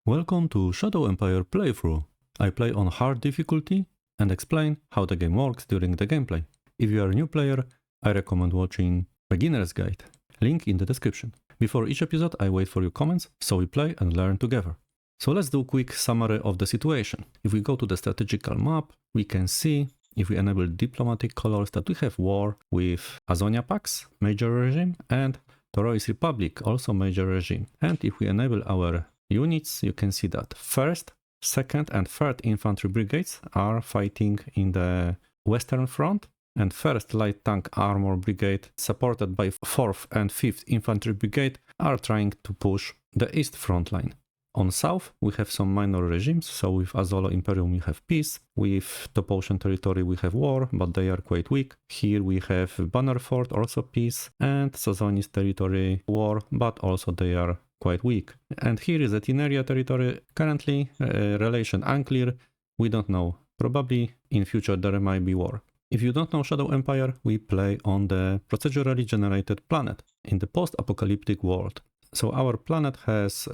Welcome to Shadow Empire playthrough. I play on hard difficulty and explain how the game works during the gameplay. If you are a new player, I recommend watching Beginner's Guide, link in the description. Before each episode I wait for your comments, so we play and learn together. So let's do a quick summary of the situation. If we go to the strategical map, we can see, if we enable diplomatic colors, that we have war with Azonia Pax, major regime, and Torois Republic, also major regime. And if we enable our units, you can see that 1st, 2nd and 3rd infantry brigades are fighting in the western front, and 1st light tank armor brigade, supported by 4th and 5th infantry brigade, are trying to push the east front line. On south we have some minor regimes, so with Azolo Imperium we have peace, with Top Ocean territory we have war, but they are quite weak. Here we have Bannerford, also peace, and Sazonis territory war, but also they are quite weak. And here is the Tineria territory, currently relation unclear, we don't know. Probably in future there might be war. If you don't know Shadow Empire, we play on the procedurally generated planet in the post-apocalyptic world. So our planet has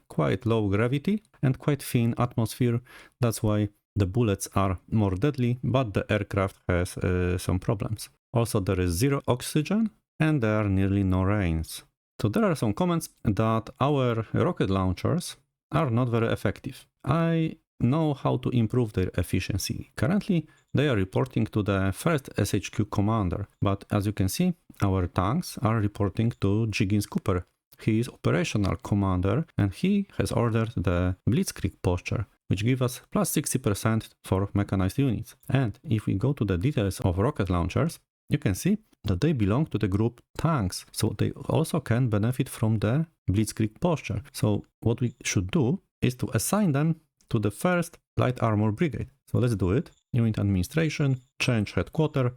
quite low gravity and quite thin atmosphere, that's why the bullets are more deadly, but the aircraft has some problems. Also there is zero oxygen and there are nearly no rains. So there are some comments that our rocket launchers are not very effective. I know how to improve their efficiency. Currently they are reporting to the first SHQ commander, but as you can see, our tanks are reporting to Jiggins Cooper. He is operational commander and he has ordered the Blitzkrieg posture, which gives us plus 60% for mechanized units. And if we go to the details of rocket launchers, you can see that they belong to the group tanks, so they also can benefit from the Blitzkrieg posture. So what we should do is to assign them to the 1st light armor brigade. So let's do it. Unit administration, change headquarters,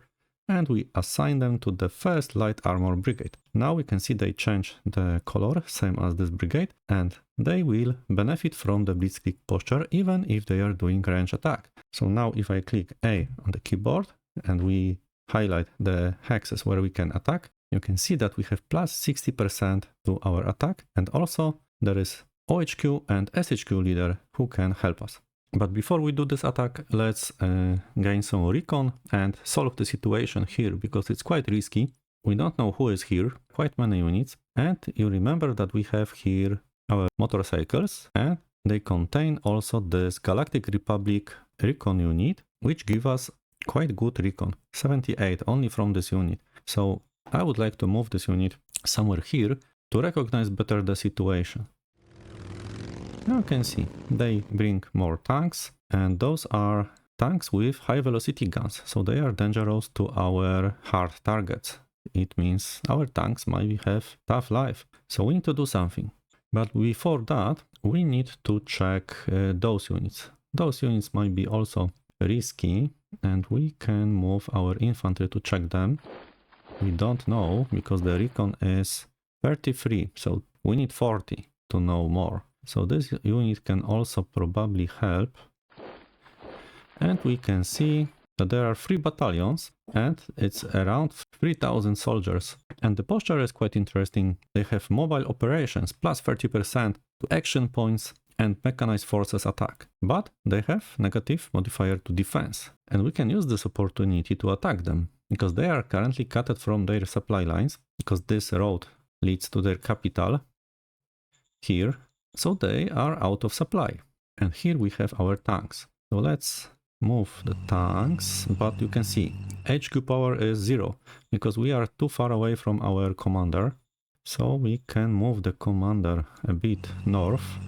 and we assign them to the 1st light armor brigade. Now we can see they change the color, same as this brigade, and they will benefit from the Blitzkrieg posture even if they are doing range attack. So now if I click A on the keyboard and we highlight the hexes where we can attack, you can see that we have plus 60% to our attack, and also there is OHQ and SHQ leader who can help us. But before we do this attack, let's gain some recon and solve the situation here, because it's quite risky. We don't know who is here, quite many units, and you remember that we have here our motorcycles, and they contain also this Galactic Republic recon unit, which give us quite good recon, 78 only from this unit. So I would like to move this unit somewhere here to recognize better the situation. Now you can see they bring more tanks, and those are tanks with high velocity guns, so they are dangerous to our hard targets. It means our tanks might have tough life, so we need to do something. But before that we need to check those units. Those units might be also risky, and we can move our infantry to check them. We don't know because the recon is 33, so we need 40 to know more. So this unit can also probably help. And we can see that there are 3 battalions and it's around 3000 soldiers. And the posture is quite interesting. They have mobile operations plus 30% to action points and mechanized forces attack. But they have negative modifier to defense. And we can use this opportunity to attack them, because they are currently cut from their supply lines, because this road leads to their capital here. So they are out of supply. And here we have our tanks. So let's move the tanks, but you can see HQ power is 0 because we are too far away from our commander. So we can move the commander a bit north.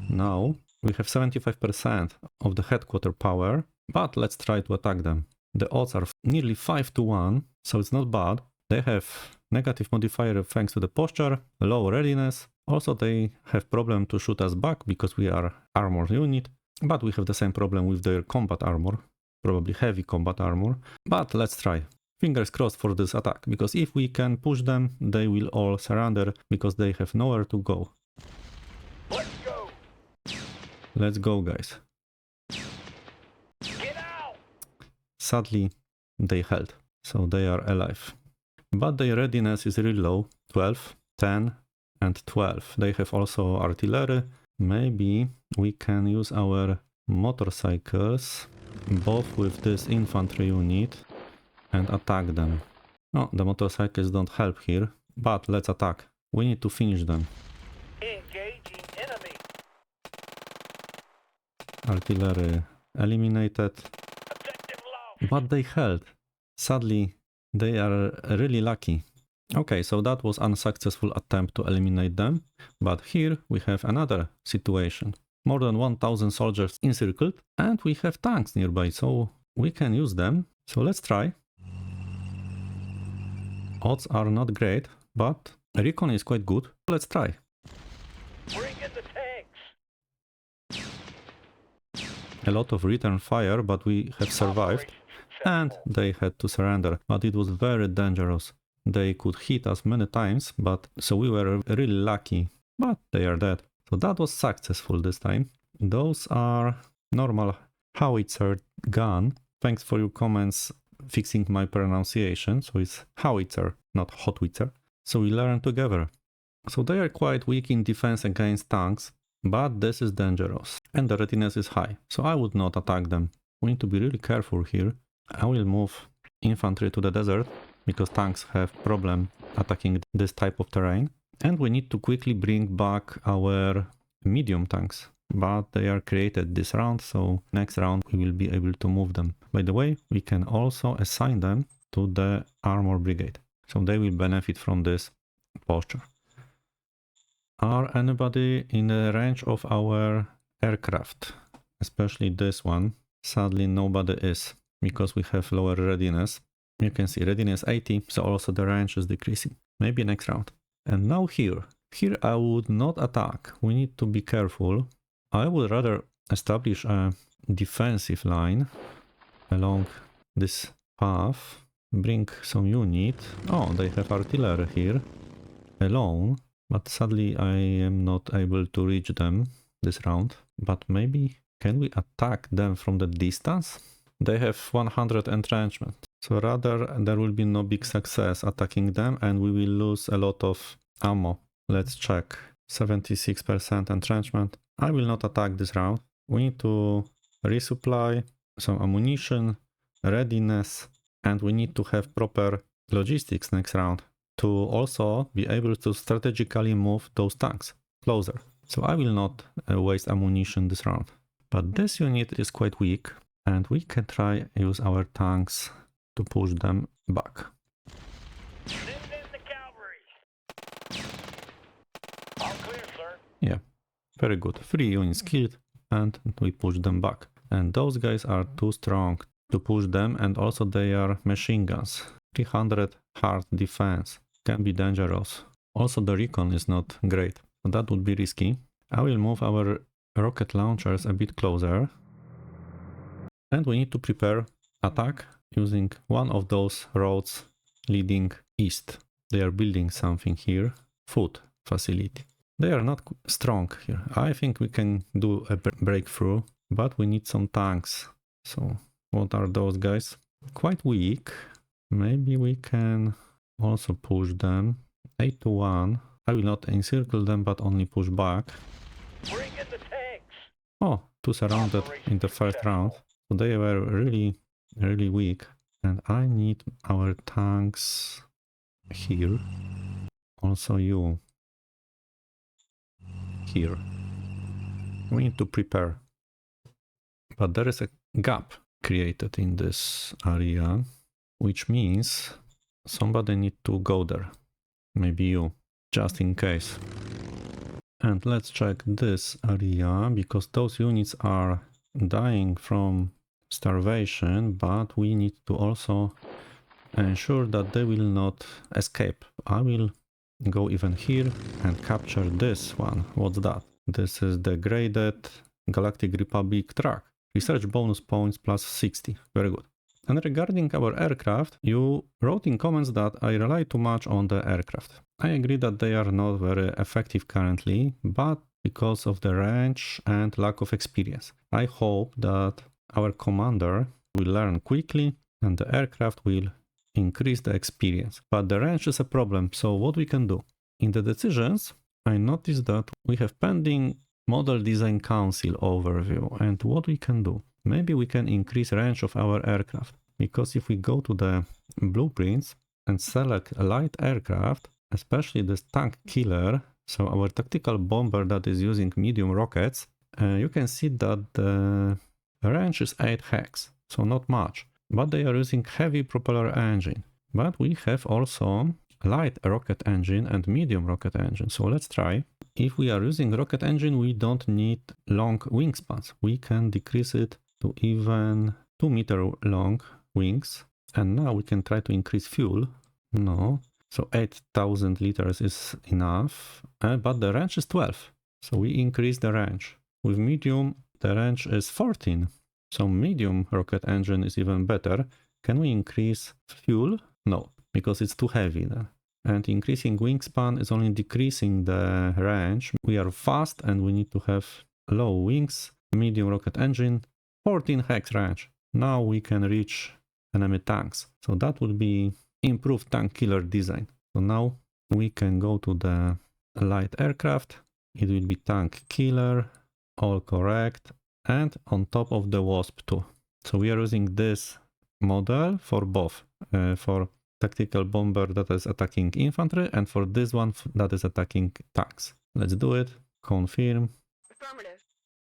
Now we have 75% of the headquarter power, but let's try to attack them. The odds are nearly 5 to 1, so it's not bad. They have negative modifier thanks to the posture, low readiness. Also they have problem to shoot us back because we are armored unit, but we have the same problem with their combat armor, probably heavy combat armor. But let's try. Fingers crossed for this attack, because if we can push them, they will all surrender because they have nowhere to go. Let's go, guys. Sadly, they held, so they are alive. But their readiness is really low, 12, 10, and 12. They have also artillery, maybe we can use our motorcycles both with this infantry unit and attack them. No, the motorcycles don't help here, but let's attack. We need to finish them. Engaging enemy. Artillery eliminated, Objective lost. but they held. Sadly, they are really lucky. Okay, so that was unsuccessful attempt to eliminate them, but here we have another situation. More than 1000 soldiers encircled, and we have tanks nearby, so we can use them. So let's try. Odds are not great, but recon is quite good. Let's try. Bring in the tanks. A lot of return fire, but we have survived, and they had to surrender, but it was very dangerous. They could hit us many times, but so we were really lucky, but they are dead. So that was successful this time. Those are normal howitzer gun. Thanks for your comments fixing my pronunciation. So it's howitzer, not hotwitzer. So we learn together. So they are quite weak in defense against tanks, but this is dangerous. And the readiness is high, so I would not attack them. We need to be really careful here. I will move infantry to the desert, because tanks have problem attacking this type of terrain. And we need to quickly bring back our medium tanks, but they are created this round, so next round we will be able to move them. By the way, we can also assign them to the armor brigade, so they will benefit from this posture. Are anybody in the range of our aircraft, especially this one? Sadly nobody is, because we have lower readiness. You can see readiness 80, so also the range is decreasing. Maybe next round. And now here I would not attack. We need to be careful. I would rather establish a defensive line along this path. Bring some unit. Oh, they have artillery here alone, but sadly I am not able to reach them this round. But maybe can we attack them from the distance? They have 100 entrenchment. So rather there will be no big success attacking them and we will lose a lot of ammo. Let's check. 76% entrenchment. I will not attack this round. We need to resupply some ammunition, readiness, and we need to have proper logistics next round to also be able to strategically move those tanks closer. So I will not waste ammunition this round. But this unit is quite weak and we can try use our tanks to push them back. Send in the cavalry. All clear, sir. Yeah, very good. 3 units killed and we push them back. And those guys are too strong to push them, and also they are machine guns. 300 hard defense can be dangerous. Also the recon is not great, so that would be risky. I will move our rocket launchers a bit closer. And we need to prepare attack using one of those roads leading east. They are building something here. Food facility. They are not strong here. I think we can do a breakthrough, but we need some tanks. So what are those guys? Quite weak. Maybe we can also push them. 8 to 1. I will not encircle them, but only push back. Bring in the tanks. Oh, 2 surrounded in the first round. So they were really weak. And I need our tanks here. Also you. Here. We need to prepare. But there is a gap created in this area, which means somebody need to go there. Maybe you, just in case. And let's check this area, because those units are dying from starvation, but we need to also ensure that they will not escape. I will go even here and capture this one. What's that? This is the graded Galactic Republic track. Research bonus points plus 60. Very good. And regarding our aircraft, you wrote in comments that I rely too much on the aircraft. I agree that they are not very effective currently, but because of the range and lack of experience. I hope that our commander will learn quickly and the aircraft will increase the experience. But the range is a problem, so what we can do? In the decisions, I noticed that we have pending Model Design Council overview and what we can do. Maybe we can increase range of our aircraft, because if we go to the blueprints and select a light aircraft, especially this tank killer, so our tactical bomber that is using medium rockets, you can see that the range is 8 hex, so not much, but they are using heavy propeller engine. But we have also light rocket engine and medium rocket engine. So let's try. If we are using rocket engine, we don't need long wingspans. We can decrease it to even 2-meter long wings. And now we can try to increase fuel. No. So 8,000 liters is enough, but the range is 12. So we increase the range. With medium, the range is 14. So medium rocket engine is even better. Can we increase fuel? No, because it's too heavy then. And increasing wingspan is only decreasing the range. We are fast and we need to have low wings, medium rocket engine, 14 hex range. Now we can reach enemy tanks. So that would be improved tank killer design. So now we can go to the light aircraft. It will be tank killer, all correct. And on top of the Wasp too. So we are using this model for both, for tactical bomber that is attacking infantry and for this one that is attacking tanks. Let's do it, confirm. Affirmative.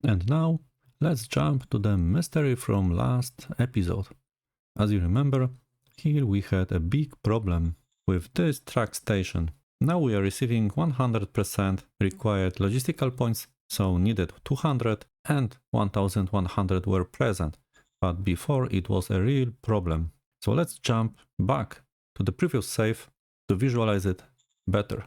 And now let's jump to the mystery from last episode. As you remember, here we had a big problem with this track station. Now we are receiving 100% required logistical points, so needed 200 and 1100 were present. But before it was a real problem. So let's jump back to the previous save to visualize it better.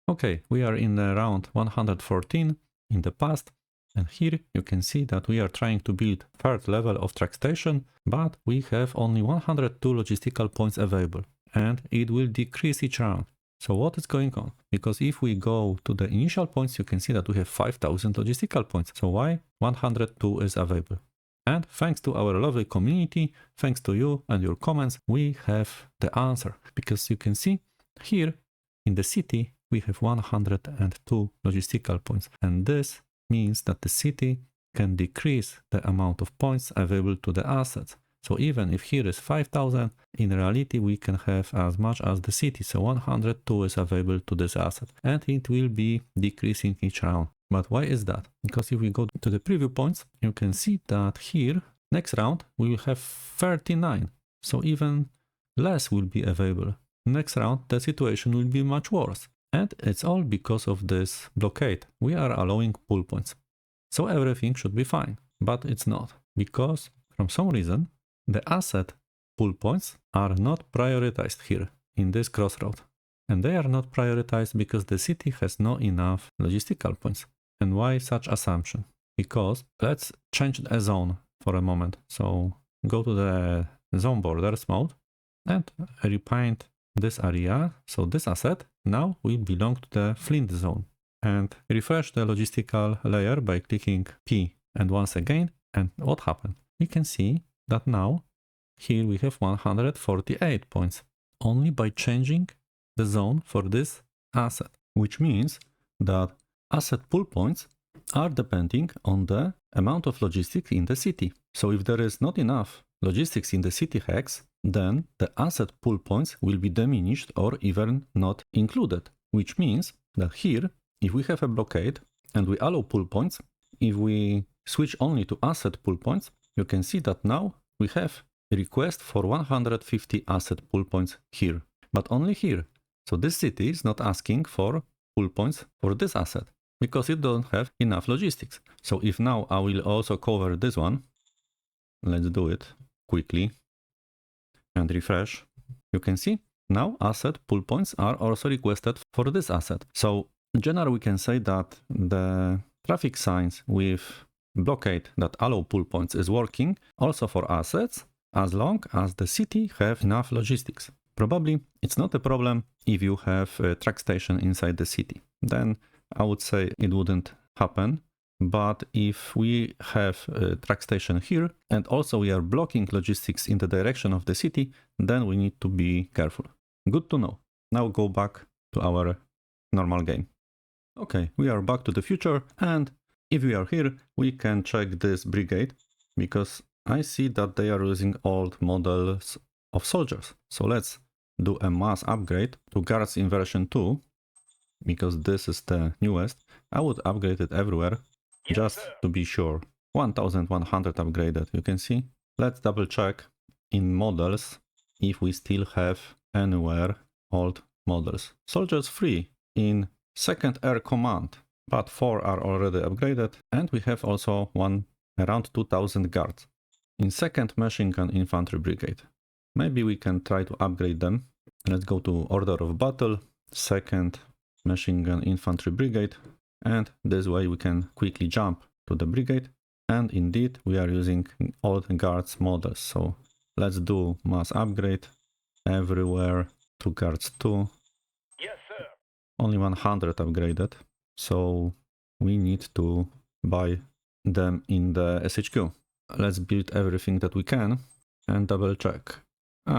Okay, we are in round 114 in the past, and here you can see that we are trying to build third level of track station, but we have only 102 logistical points available, and it will decrease each round. So what is going on? Because if we go to the initial points, you can see that we have 5,000 logistical points. So why 102 is available? And thanks to our lovely community, thanks to you and your comments, we have the answer. Because you can see here in the city, we have 102 logistical points. And this means that the city can decrease the amount of points available to the assets. So even if here is 5,000, in reality we can have as much as the city. So 102 is available to this asset and it will be decreasing each round. But why is that? Because if we go to the preview points, you can see that here, next round, we will have 39. So even less will be available. Next round, the situation will be much worse. And it's all because of this blockade. We are allowing pull points. So everything should be fine. But it's not. Because from some reason, the asset pull points are not prioritized here in this crossroad. And they are not prioritized because the city has not enough logistical points. And why such assumption? Because let's change a zone for a moment. So go to the zone borders mode and repaint this area. So this asset now will belong to the Flint zone. And refresh the logistical layer by clicking P and once again. And what happened? We can see that now here we have 148 points only by changing the zone for this asset, which means that asset pull points are depending on the amount of logistics in the city. So if there is not enough logistics in the city hex, then the asset pull points will be diminished or even not included, which means that here, if we have a blockade and we allow pull points, if we switch only to asset pull points, you can see that now we have a request for 150 asset pull points here, but only here. So this city is not asking for pull points for this asset because it doesn't have enough logistics. So if now I will also cover this one, let's do it quickly and refresh. You can see now asset pull points are also requested for this asset. So in general, we can say that the traffic signs with blockade that allow pull points is working also for assets as long as the city have enough logistics. Probably it's not a problem if you have a track station inside the city. Then I would say it wouldn't happen. But if we have a track station here and also we are blocking logistics in the direction of the city, then we need to be careful. Good to know. Now go back to our normal game. Okay, we are back to the future, and if we are here, we can check this brigade, because I see that they are using old models of soldiers. So let's do a mass upgrade to guards in version 2, because this is the newest. I would upgrade it everywhere, Yes, just sir. to be sure. 1100 upgraded, you can see. Let's double check in models if we still have anywhere old models. Soldiers 3 in second air command, but 4 are already upgraded, and we have also around 2000 guards. In second machine gun infantry brigade. Maybe we can try to upgrade them. Let's go to order of battle, second machine gun infantry brigade, and this way we can quickly jump to the brigade. And indeed we are using old guards models, so let's do mass upgrade everywhere to guards 2. Yes, sir. Only 100 upgraded, so we need to buy them in the SHQ. Let's build everything that we can and double check.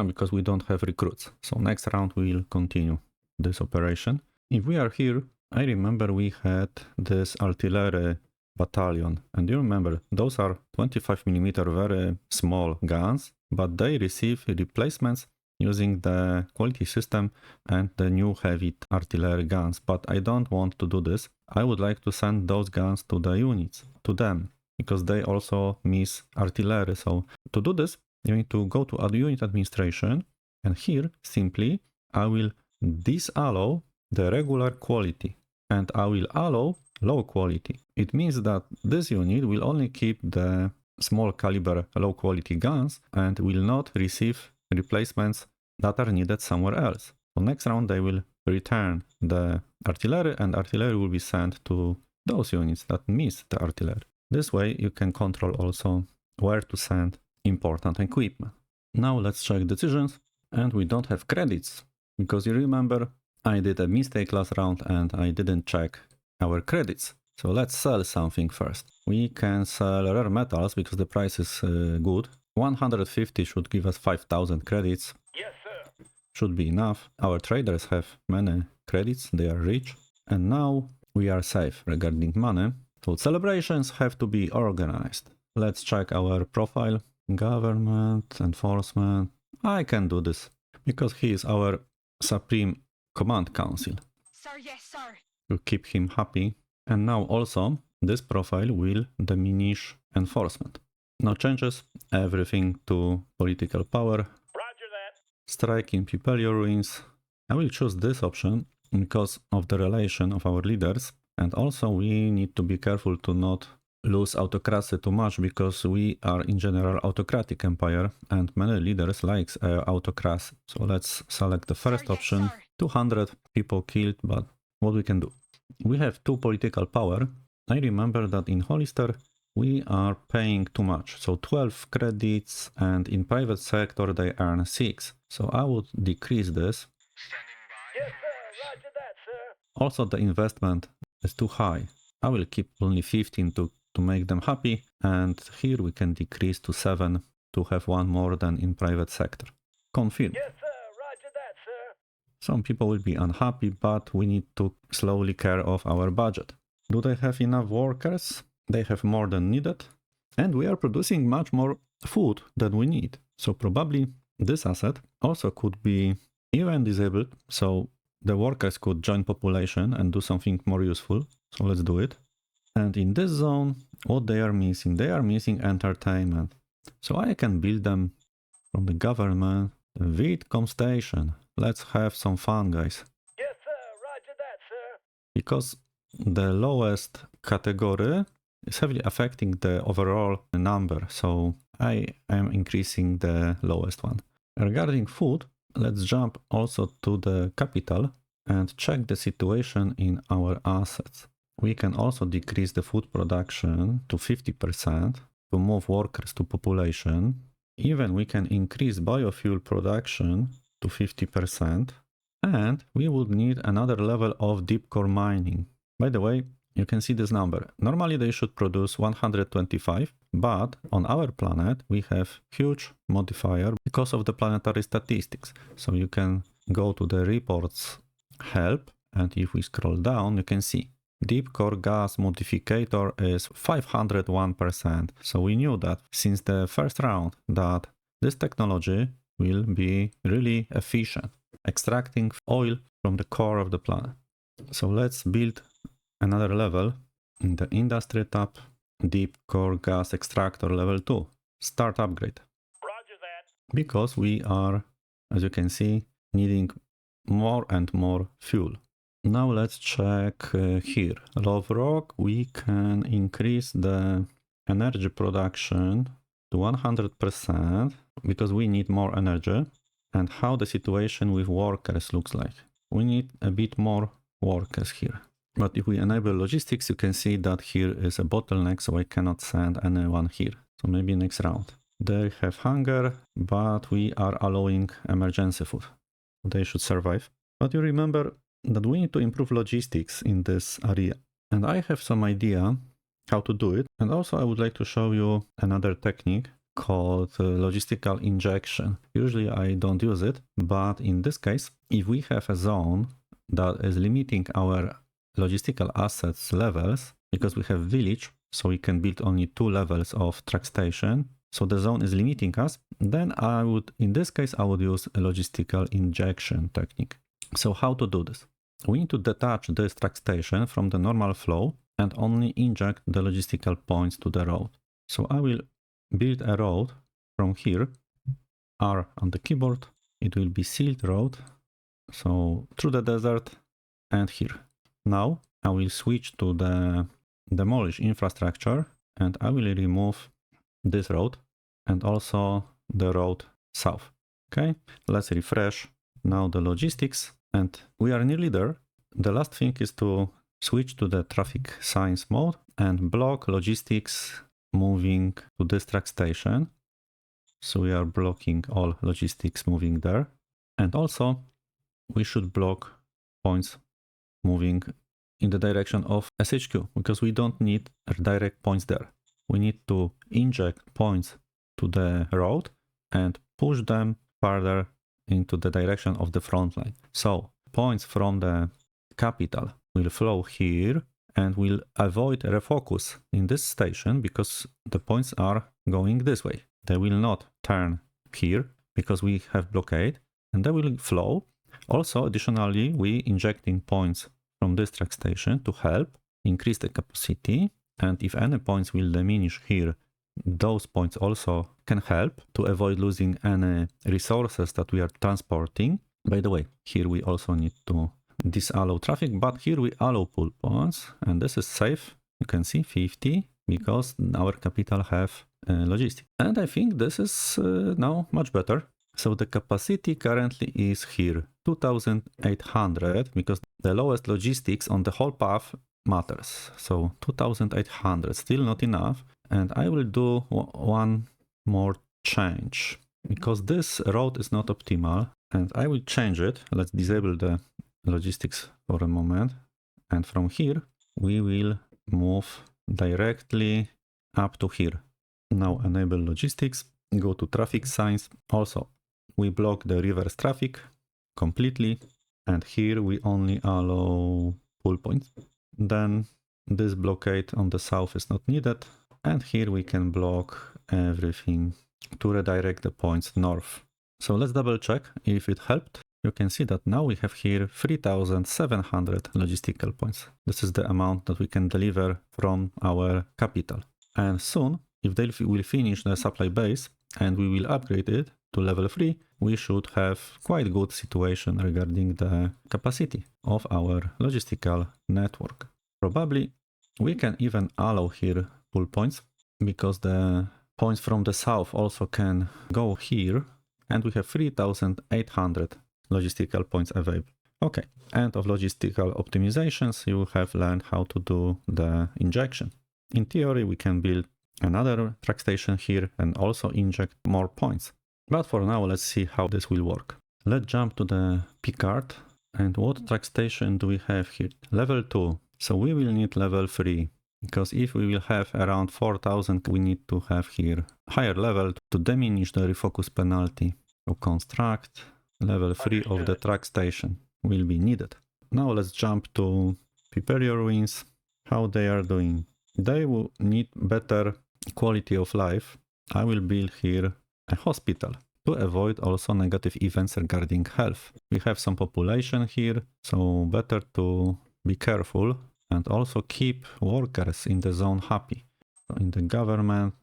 Because we don't have recruits, so next round we will continue this operation. If we are here, I remember we had this artillery battalion, and you remember those are 25mm very small guns, but they receive replacements using the quality system and the new heavy artillery guns. But I don't want to do this. I would like to send those guns to the units, to them, because they also miss artillery. So to do this, you need to go to unit administration, and here simply I will disallow the regular quality and I will allow low quality. It means that this unit will only keep the small caliber low quality guns and will not receive replacements that are needed somewhere else. So next round they will return the artillery, and artillery will be sent to those units that miss the artillery. This way you can control also where to send important equipment. Now let's check decisions, and we don't have credits, because you remember I did a mistake last round and I didn't check our credits. So let's sell something first. We can sell rare metals because the price is good. 150 should give us 5000 credits. Yes, sir. Should be enough. Our traders have many credits, they are rich. And now we are safe regarding money. So celebrations have to be organized. Let's check our profile. Government, enforcement. I can do this because he is our supreme command council. Sir, yes, sir. To keep him happy. And now also this profile will diminish enforcement. No changes, everything to political power. Roger that. Strike in Pipelio ruins. I will choose this option because of the relation of our leaders, and also we need to be careful to not lose autocracy too much, because we are in general autocratic empire and many leaders likes autocracy. So let's select the first Sir, yes, option. sir. 200 people killed, but what we can do? We have 2 political power. I remember that in Hollister we are paying too much, so 12 credits, and in private sector they earn 6. So I would decrease this. Yes, sir. Roger that, sir. Also the investment is too high. I will keep only 15 to make them happy, and here we can decrease to 7 to have 1 more than in private sector. Confirm. Yes, sir. Roger that, sir. Some people will be unhappy, but we need to slowly care of our budget. Do they have enough workers? They have more than needed, and we are producing much more food than we need. So probably this asset also could be even disabled, so the workers could join population and do something more useful. So let's do it. And in this zone, what they are missing entertainment. So I can build them from the government. The Vidcom station. Let's have some fun, guys. Yes, sir. Roger that, sir. Because the lowest category is heavily affecting the overall number, so I am increasing the lowest one. Regarding food, let's jump also to the capital and check the situation in our assets. We can also decrease the food production to 50% to move workers to population. Even we can increase biofuel production to 50%, and we would need another level of deep core mining. By the way, you can see this number. Normally they should produce 125, but on our planet we have huge modifier because of the planetary statistics. So you can go to the reports help, and if we scroll down, you can see deep core gas modificator is 501%. So we knew that since the first round that this technology will be really efficient, extracting oil from the core of the planet. So let's build another level in the industry tab, deep core gas extractor level 2, start upgrade. Roger that. Because we are, as you can see, needing more and more fuel. Now let's check here. Love rock, we can increase the energy production to 100% because we need more energy. And how the situation with workers looks like. We need a bit more workers here. But if we enable logistics, you can see that here is a bottleneck, so I cannot send anyone here. So maybe next round. They have hunger, but we are allowing emergency food. They should survive. But you remember that we need to improve logistics in this area. And I have some idea how to do it. And also I would like to show you another technique called logistical injection. Usually I don't use it, but in this case, if we have a zone that is limiting our logistical assets levels, because we have village, so we can build only 2 levels of truck station, so the zone is limiting us, then I would, in this case, I would use a logistical injection technique. So how to do this? We need to detach this truck station from the normal flow and only inject the logistical points to the road. So I will build a road from here, R on the keyboard, it will be sealed road, so through the desert and here. Now I will switch to the demolish infrastructure and I will remove this road and also the road south. Okay, let's refresh now the logistics and we are nearly there. The last thing is to switch to the traffic signs mode and block logistics moving to this truck station. So we are blocking all logistics moving there. And also we should block points moving in the direction of SHQ because we don't need direct points there. We need to inject points to the road and push them further into the direction of the front line. So points from the capital will flow here and will avoid refocus in this station because the points are going this way. They will not turn here because we have blockade and they will flow. Also, additionally, we injecting points from this truck station to help increase the capacity. And if any points will diminish here, those points also can help to avoid losing any resources that we are transporting. By the way, here we also need to disallow traffic, but here we allow pull points and this is safe. You can see 50 because our capital have logistics. And I think this is now much better. So the capacity currently is here 2800 because the lowest logistics on the whole path matters. So 2800, still not enough. And I will do one more change because this road is not optimal and I will change it. Let's disable the logistics for a moment. And from here, we will move directly up to here. Now enable logistics, go to traffic signs. Also, we block the reverse traffic completely. And here we only allow pull points. Then this blockade on the south is not needed. And here we can block everything to redirect the points north. So let's double check if it helped. You can see that now we have here 3,700 logistical points. This is the amount that we can deliver from our capital. And soon, if they will finish the supply base and we will upgrade it to level 3, we should have quite good situation regarding the capacity of our logistical network. Probably we can even allow here pull points because the points from the south also can go here and we have 3,800 logistical points available. Okay, end of logistical optimizations. You have learned how to do the injection. In theory, we can build another truck station here and also inject more points. But for now, let's see how this will work. Let's jump to the Picard. And what truck station do we have here? Level 2. So we will need level 3. Because if we will have around 4,000, we need to have here higher level to diminish the refocus penalty. So construct level 3 of the truck station will be needed. Now let's jump to Prepare your wins. How they are doing? They will need better quality of life. I will build here a hospital to avoid also negative events regarding health. We have some population here, so better to be careful and also keep workers in the zone happy. So in the government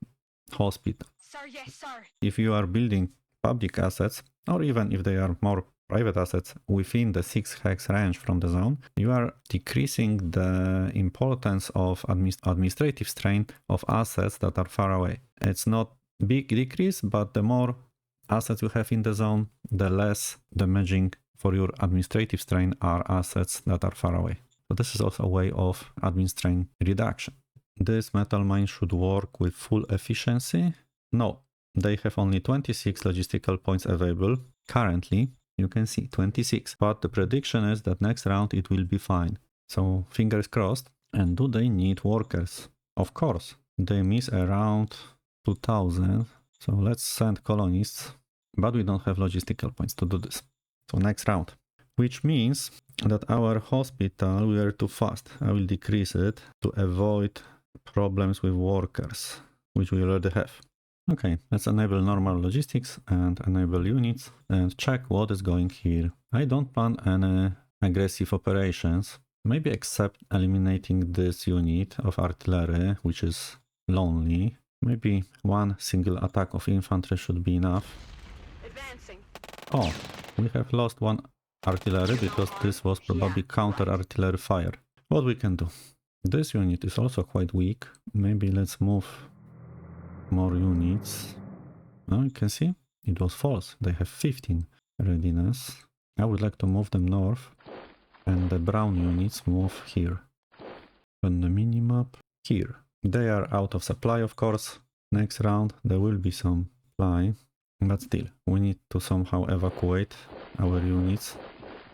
hospital. Sir, yes, sir. If you are building public assets, or even if they are more private assets within the 6 hex range from the zone, you are decreasing the importance of administrative strain of assets that are far away. It's not big decrease, but the more assets you have in the zone, the less damaging for your administrative strain are assets that are far away. So this is also a way of admin strain reduction. This metal mine should work with full efficiency. No, they have only 26 logistical points available. Currently, you can see 26, but the prediction is that next round it will be fine. So fingers crossed. And do they need workers? Of course, they miss around 2000. So let's send colonists, but we don't have logistical points to do this. So next round, which means that our hospital, we are too fast. I will decrease it to avoid problems with workers, which we already have. Okay, let's enable normal logistics and enable units and check what is going here. I don't plan any aggressive operations, maybe except eliminating this unit of artillery, which is lonely. Maybe one single attack of infantry should be enough. Advancing. Oh, we have lost one artillery because this was probably counter-artillery fire. What we can do? This unit is also quite weak. Maybe let's move more units. Now you can see it was false. They have 15 readiness. I would like to move them north and the brown units move here. On the minimap here. They are out of supply, of course. Next round there will be some supply, but still we need to somehow evacuate our units.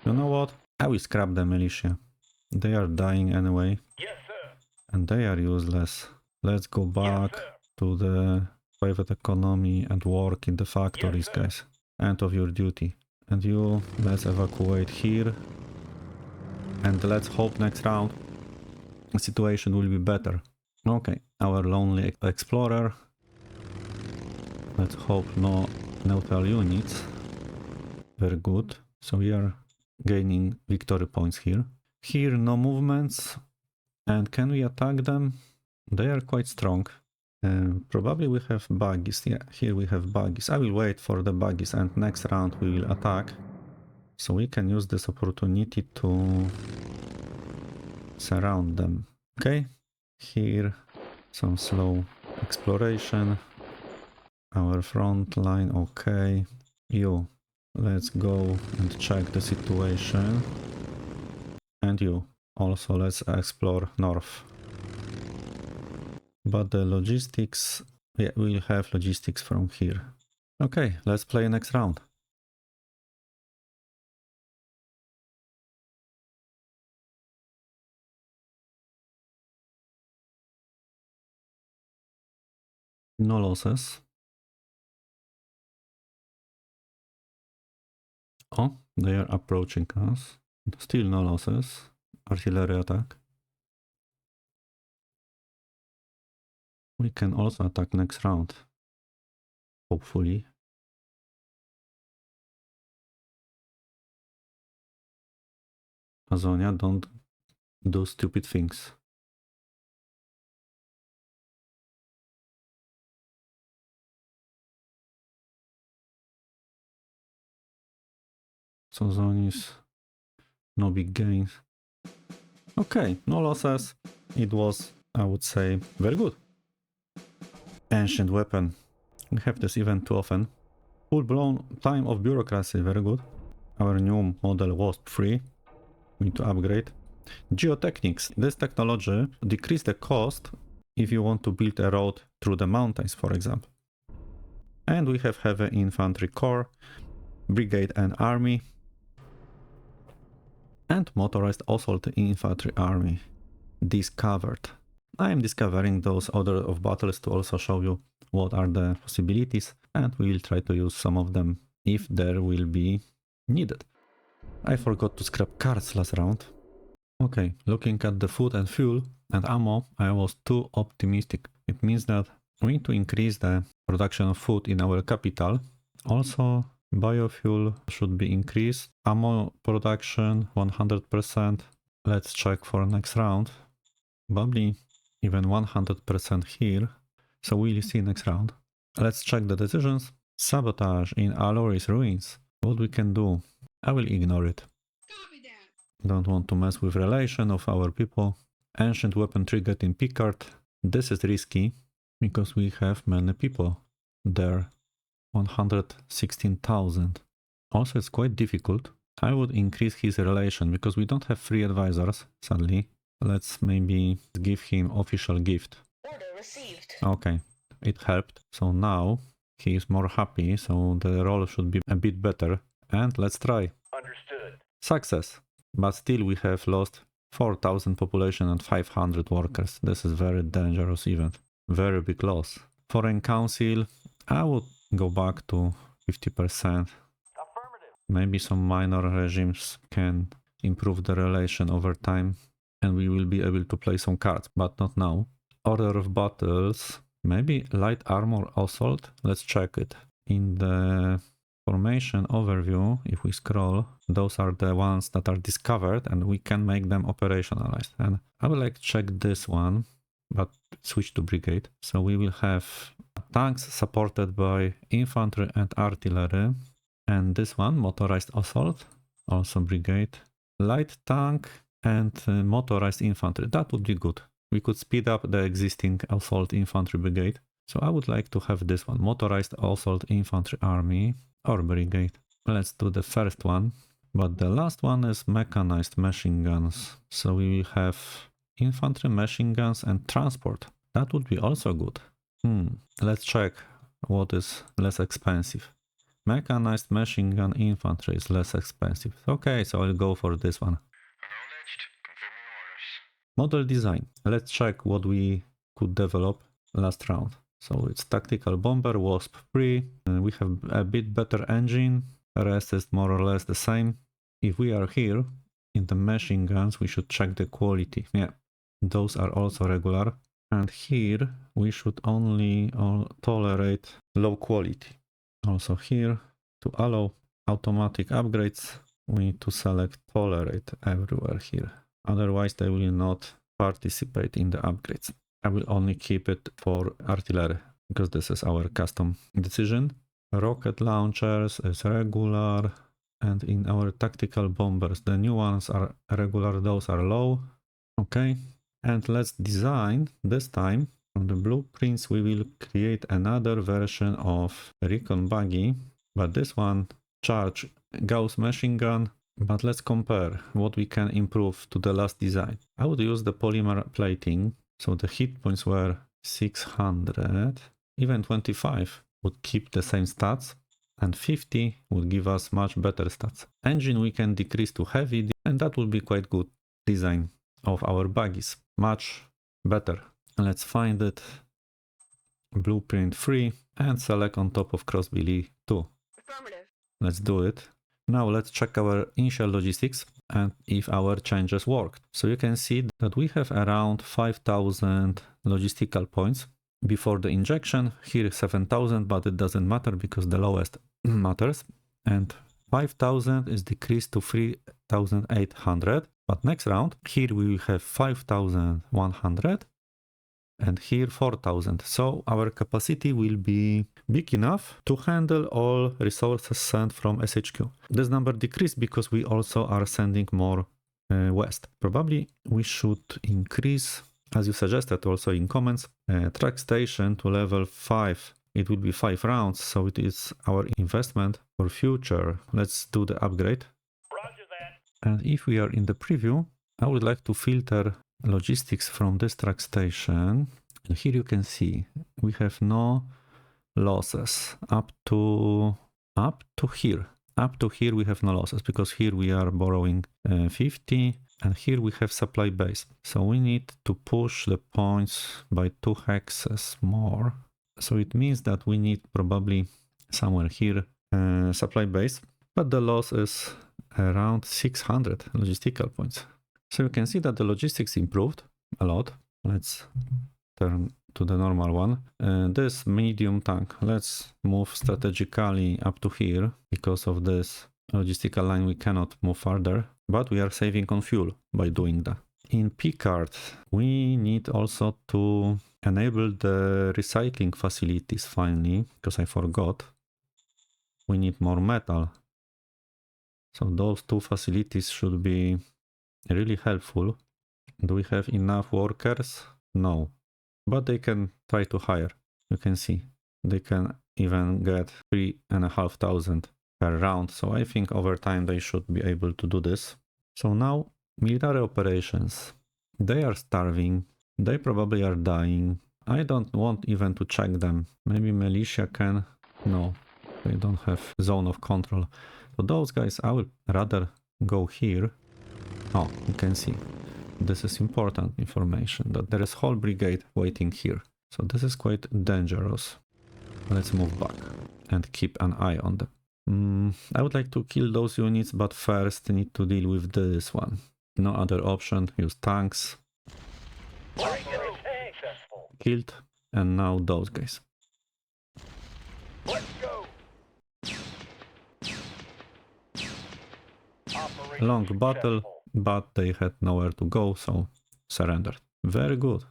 You know what? I will scrap the militia. They are dying anyway. Yes, sir. And they are useless. Let's go back to the private economy and work in the factories, guys. End of your duty. And you, let's evacuate here. And let's hope next round the situation will be better. Okay, our lonely explorer. Let's hope no neutral units. Very good. So we are gaining victory points here. Here no movements. And can we attack them? They are quite strong. Probably we have buggies. Yeah, here we have buggies. I will wait for the buggies and next round we will attack. So we can use this opportunity to surround them. Okay, here some slow exploration. Our front line, okay. You, let's go and check the situation. And you, also let's explore north. But the logistics, yeah, we'll have logistics from here. Okay, let's play next round. No losses. Oh, they are approaching us. Still no losses. Artillery attack. We can also attack next round. Hopefully. Azonia, don't do stupid things. So Zonis, no big gains. Okay, no losses. It was, I would say, very good. Ancient weapon. We have this event too often. Full-blown time of bureaucracy, very good. Our new model was free. We need to upgrade. Geotechnics. This technology decreases the cost if you want to build a road through the mountains, for example. And we have heavy infantry corps, brigade and army. And motorized assault infantry army discovered. I am discovering those order of battles to also show you what are the possibilities, and we will try to use some of them if there will be needed. I forgot to scrap cards last round. Okay, looking at the food and fuel and ammo, I was too optimistic. It means that we need to increase the production of food in our capital. Also, biofuel should be increased. Ammo production 100%. Let's check for next round. Probably even 100% here. So we'll see next round. Let's check the decisions. Sabotage in Aloris ruins. What we can do? I will ignore it. Don't want to mess with relation of our people. Ancient weapon triggered in Picard. This is risky because we have many people there. 116,000. Also, it's quite difficult. I would increase his relation because we don't have free advisors, sadly. Let's maybe give him official gift. Order received. Okay, it helped. So now he is more happy, so the role should be a bit better. And let's try. Understood. Success. But still we have lost 4,000 population and 500 workers. This is very dangerous event. Very big loss. Foreign Council, I would go back to 50%. Affirmative. Maybe some minor regimes can improve the relation over time and we will be able to play some cards, but not now. Order of battles, maybe light armor assault. Let's check it. In the formation overview, if we scroll, those are the ones that are discovered and we can make them operationalized. And I would like to check this one, but switch to brigade. So we will have tanks supported by infantry and artillery. And this one, motorized assault, also brigade. Light tank and motorized infantry. That would be good. We could speed up the existing assault infantry brigade. So I would like to have this one, motorized assault infantry army or brigade. Let's do the first one. But the last one is mechanized machine guns. So we will have infantry, machine guns and transport. That would be also good. Let's check what is less expensive. Mechanized machine gun infantry is less expensive. Okay, so I'll go for this one. Acknowledged. Confirming orders. Model design. Let's check what we could develop last round. So it's tactical bomber, Wasp 3. We have a bit better engine. The rest is more or less the same. If we are here in the machine guns, we should check the quality. Yeah, those are also regular. And here we should only tolerate low quality. Also here, to allow automatic upgrades, we need to select tolerate everywhere here. Otherwise they will not participate in the upgrades. I will only keep it for artillery because this is our custom decision. Rocket launchers is regular, and in our tactical bombers the new ones are regular, those are low. Okay, and let's design this time. From the blueprints we will create another version of recon buggy, but this one charge Gauss machine gun. But let's compare what we can improve to the last design. I would use the polymer plating, so the hit points were 600, even 25 would keep the same stats, and 50 would give us much better stats. Engine we can decrease to heavy, and that would be quite good design of our buggies, much better. Let's find it, blueprint 3, and select on top of Crossbilly 2. Affirmative. Let's do it. Now let's check our initial logistics and if our changes worked. So you can see that we have around 5,000 logistical points before the injection. Here 7,000, but it doesn't matter because the lowest matters. And 5,000 is decreased to 3,800. But next round, here we will have 5,100 and here 4,000. So our capacity will be big enough to handle all resources sent from SHQ. This number decreased because we also are sending more west. Probably we should increase, as you suggested also in comments, track station to level 5. It will be 5 rounds, so it is our investment for future. Let's do the upgrade. Roger that. And if we are in the preview, I would like to filter logistics from this track station. And here you can see we have no losses up to here. Up to here we have no losses because here we are borrowing 50 and here we have supply base. So we need to push the points by 2 hexes more. So it means that we need probably somewhere here supply base, but the loss is around 600 logistical points. So you can see that the logistics improved a lot. Let's turn to the normal one. This medium tank, let's move strategically up to here. Because of this logistical line we cannot move further, but we are saving on fuel by doing that. In Picard, we need also to enable the recycling facilities finally, because I forgot. We need more metal. So those two facilities should be really helpful. Do we have enough workers? No. But they can try to hire. You can see. They can even get 3,500 per round. So I think over time they should be able to do this. So now, military operations. They are starving. They probably are dying. I don't want even to check them. Maybe militia can. No, they don't have zone of control. So those guys, I would rather go here. Oh, you can see. This is important information, that there is whole brigade waiting here. So this is quite dangerous. Let's move back and keep an eye on them. I would like to kill those units, but first need to deal with this one. No other option, use tanks. Killed, and now those guys. Let's go. Long battle, but they had nowhere to go, so surrendered. Very good.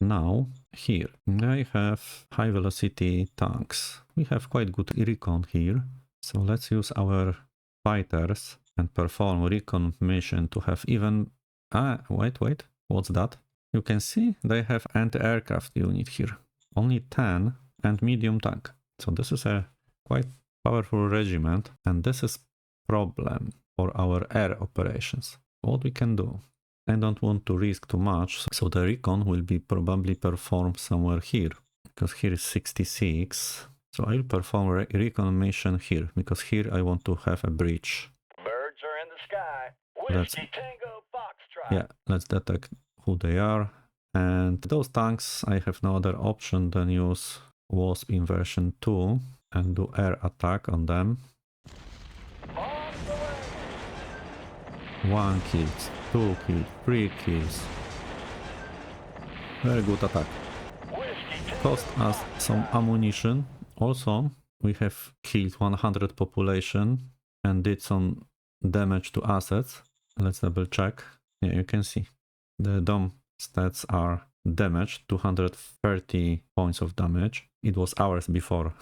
Now, here, they have high velocity tanks. We have quite good recon here. So let's use our fighters and perform recon mission to have even... wait, what's that? You can see they have anti-aircraft unit here. Only 10 and medium tank. So this is a quite powerful regiment, and this is problem for our air operations. What we can do? I don't want to risk too much, so the recon will be probably performed somewhere here, because here is 66. So I'll perform recon mission here, because here I want to have a breach. Birds are in the sky. Let's- Whiskey Tango Foxtrot. Yeah, let's detect who they are. And those tanks, I have no other option than use Wasp in version 2 and do air attack on them. On the way. 1 kill, 2 kills, 3 kills. Very good attack. Whiskey Tango Cost us some ammunition. Also, we have killed 100 population and did some damage to assets. Let's double check. Yeah, you can see the dome stats are damaged, 230 points of damage. It was ours before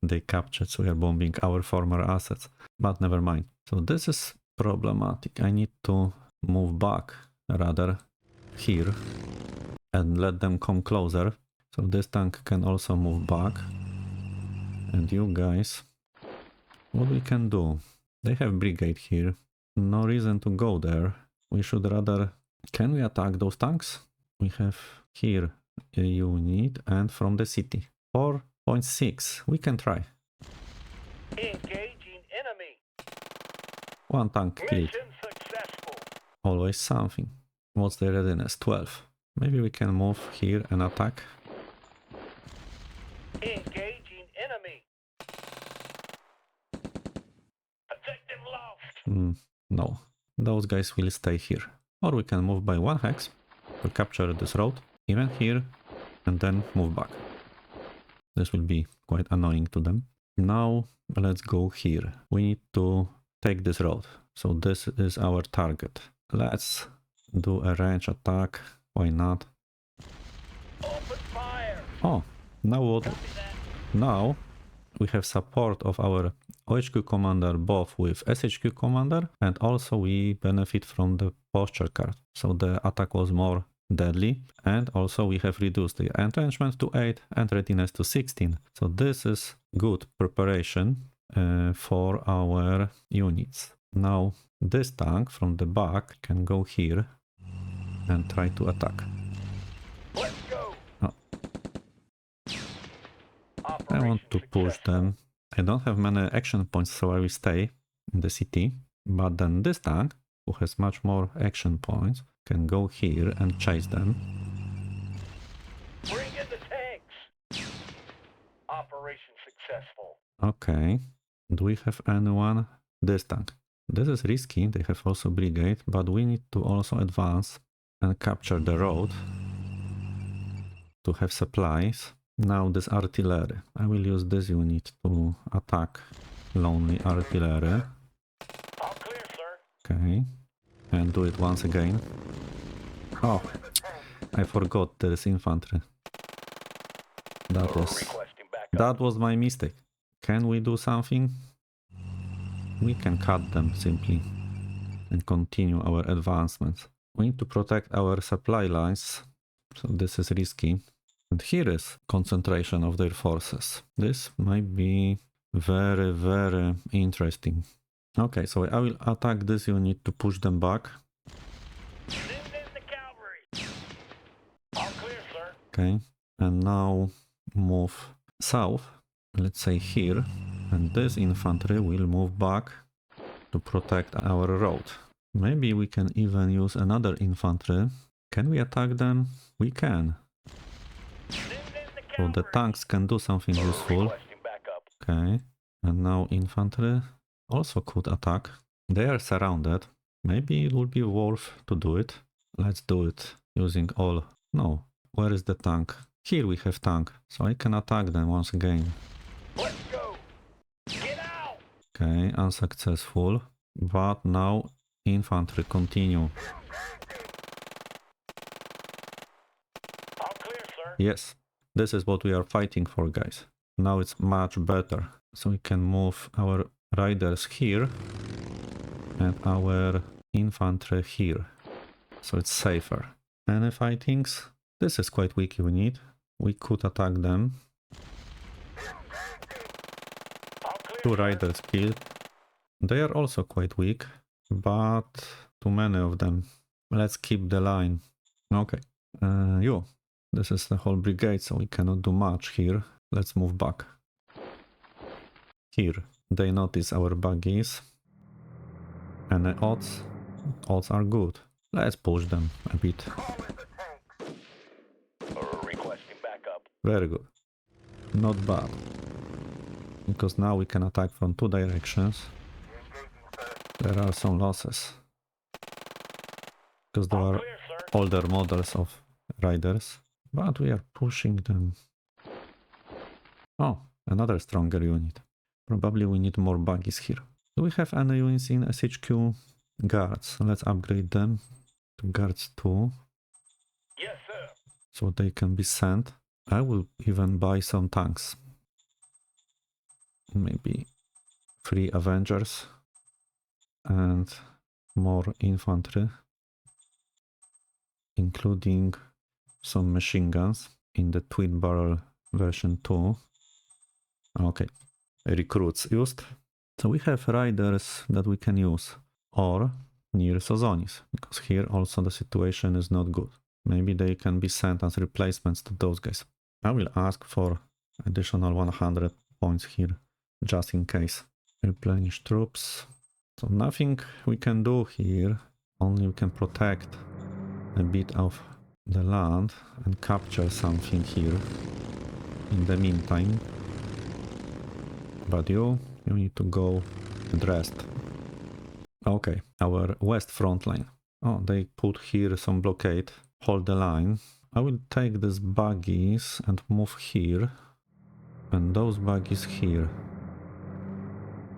they captured, so we are bombing our former assets. But never mind. So this is problematic. I need to move back rather here and let them come closer. So this tank can also move back. And you guys, what we can do? They have brigade here. No reason to go there. We should rather... Can we attack those tanks? We have here a unit and from the city. 4.6. We can try. Engaging enemy. 1 tank killed. Mission successful. Always something. What's the readiness? 12. Maybe we can move here and attack. Engaging enemy. Objective lost. No. Those guys will stay here. Or we can move by 1 hex to capture this road, even here, and then move back. This will be quite annoying to them. Now let's go here. We need to take this road. So this is our target. Let's do a range attack. Why not? Open fire. Oh, now what? Copy that. Now we have support of our OHQ commander both with SHQ commander, and also we benefit from the posture card. So the attack was more deadly, and also we have reduced the entrenchment to 8 and readiness to 16. So this is good preparation for our units. Now this tank from the back can go here and try to attack. Let's go. Oh. I want to push them. I don't have many action points, so I will stay in the city. But then this tank, who has much more action points, can go here and chase them. Bring in the tanks. Operation successful. Okay. Do we have anyone? This tank. This is risky, they have also brigade, but we need to also advance and capture the road to have supplies. Now this artillery. I will use this unit to attack lonely artillery. All clear, sir. Okay. And do it once again. Oh, I forgot there is infantry. Requesting backup. That was my mistake. Can we do something? We can cut them simply and continue our advancements. We need to protect our supply lines, so this is risky. And here is concentration of their forces. This might be very, very interesting. Okay, so I will attack this unit to push them back. Send in the cavalry. All clear, sir. Okay, and now move south, let's say here, and this infantry will move back to protect our road. Maybe we can even use another infantry. Can we attack them? We can. Send in the So the cavalry. tanks can do something useful. Requesting backup. Okay, and now infantry also could attack. They are surrounded. Maybe it would be worth to do it. Let's do it using all... No, where is the tank? Here we have tank, so I can attack them once again. Let's go. Get out. Okay, unsuccessful. But now infantry continue. All clear, sir. Yes, this is what we are fighting for, guys. Now it's much better. So we can move our riders here and our infantry here. So it's safer. Any fightings? This is quite weak unit. We could attack them. All clear, 2 sir. riders killed. They are also quite weak, but too many of them. Let's keep the line. Okay. Yo, this is the whole brigade, so we cannot do much here. Let's move back. Here, they notice our buggies. And the odds are good. Let's push them a bit. Requesting backup. Very good. Not bad. Because now we can attack from 2 directions. There are some losses. Because there All are clear, sir. older models of riders. But we are pushing them. Oh, another stronger unit. Probably we need more buggies here. Do we have any units in SHQ? Guards. Let's upgrade them to guards 2. Yes, sir. So they can be sent. I will even buy some tanks. Maybe 3 Avengers and more infantry, including some machine guns in the twin barrel version 2. Okay, recruits used. So we have riders that we can use, or near Sozonis, because here also the situation is not good. Maybe they can be sent as replacements to those guys. I will ask for additional 100 points here, just in case. Replenish troops. So nothing we can do here, only we can protect a bit of the land and capture something here in the meantime. But you need to go and rest. Okay, our west front line. Oh, they put here some blockade. Hold the line. I will take these buggies and move here. And those buggies here.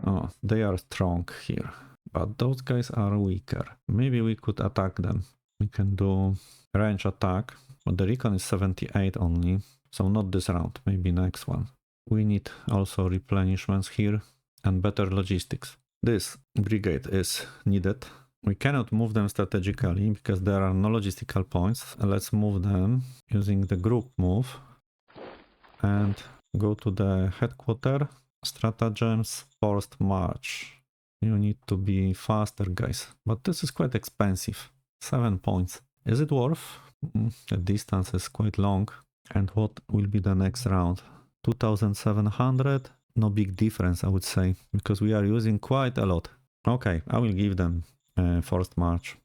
Oh, they are strong here. But those guys are weaker. Maybe we could attack them. We can do range attack. But the recon is 78 only. So not this round, maybe next one. We need also replenishments here and better logistics. This brigade is needed. We cannot move them strategically because there are no logistical points. Let's move them using the group move and go to the headquarters. Stratagems, forced march. You need to be faster, guys. But this is quite expensive. 7 points. Is it worth? The distance is quite long. And what will be the next round? 2700? No big difference, I would say, because we are using quite a lot. Okay, I will give them forced march.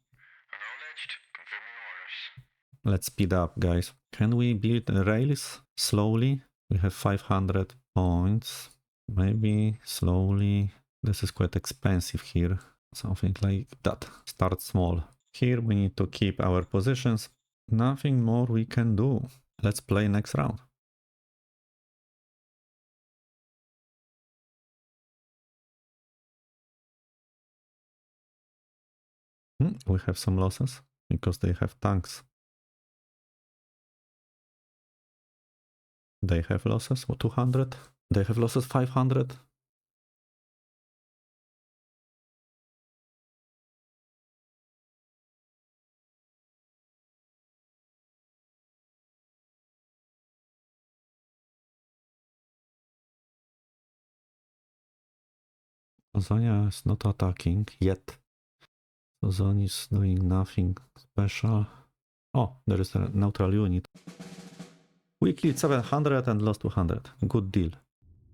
Acknowledged. Confirming orders. Let's speed up, guys. Can we build rails slowly? We have 500 points. Maybe slowly. This is quite expensive here. Something like that. Start small. Here we need to keep our positions. Nothing more we can do. Let's play next round. We have some losses because they have tanks. They have losses, what, 200? They have losses 500. Tanzania is not attacking yet. Tanzania is doing nothing special. Oh, there is a neutral unit. We killed 700 and lost 200. Good deal.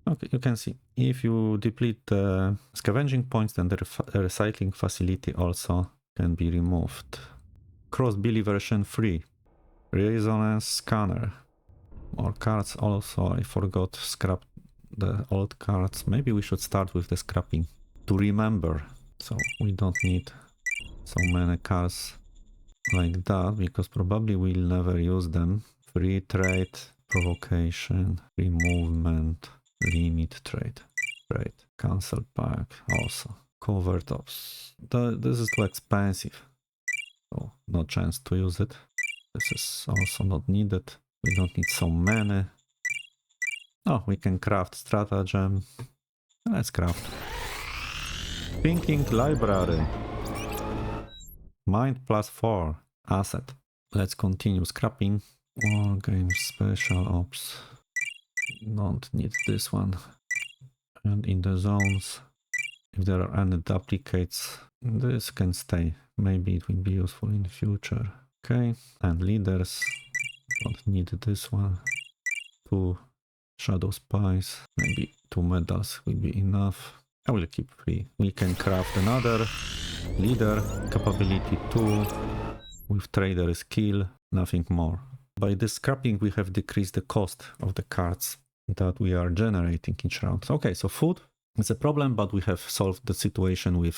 Okay, you can see, if you deplete the scavenging points, then the recycling facility also can be removed. Cross-Billy version 3. Resonance scanner. More cards also, I forgot, scrap the old cards. Maybe we should start with the scrapping to remember. So we don't need so many cards like that, because probably we'll never use them. Free trade, provocation, free movement, limit trade, cancel pack also. Covert ops. This is too expensive, so no chance to use it. This is also not needed. We don't need so many. Oh, we can craft stratagem. Let's craft. Thinking library. Mind +4. Asset. Let's continue scrapping. War games, special ops. Don't need this one. And in the zones, if there are any duplicates, this can stay. Maybe it will be useful in the future. Okay, and leaders. Don't need this one. 2 shadow spies. Maybe 2 medals will be enough. I will keep 3. We can craft another leader capability 2 with trader skill, nothing more. By this scrapping we have decreased the cost of the cards that we are generating each round. Okay, so food is a problem, but we have solved the situation with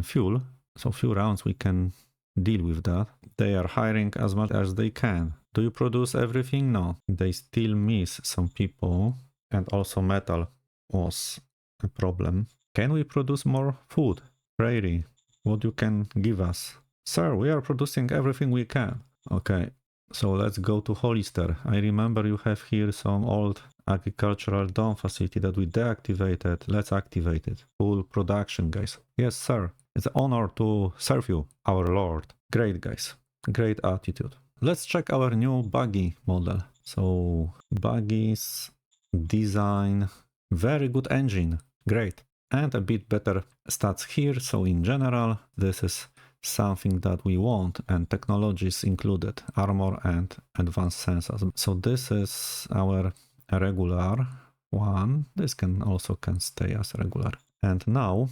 fuel. So few rounds we can deal with that. They are hiring as much as they can. Do you produce everything? No. They still miss some people, and also metal was a problem. Can we produce more food? Prairie, what you can give us? Sir, we are producing everything we can. Okay, so let's go to Hollister. I remember you have here some old agricultural dome facility that we deactivated. Let's activate it. Full production, guys. Yes, sir. It's an honor to serve you, our lord. Great, guys. Great attitude. Let's check our new buggy model. So, buggies, design, very good engine. Great. And a bit better stats here. So in general, this is something that we want, and technologies included, armor and advanced sensors. So this is our regular one. This can also stay as regular. And now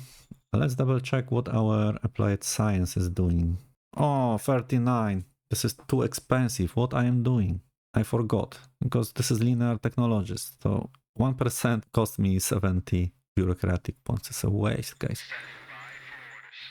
let's double check what our applied science is doing. Oh, 39. This is too expensive. What I am doing? I forgot, because this is linear technologies. So 1% cost me 70 bureaucratic points. It's a waste, guys.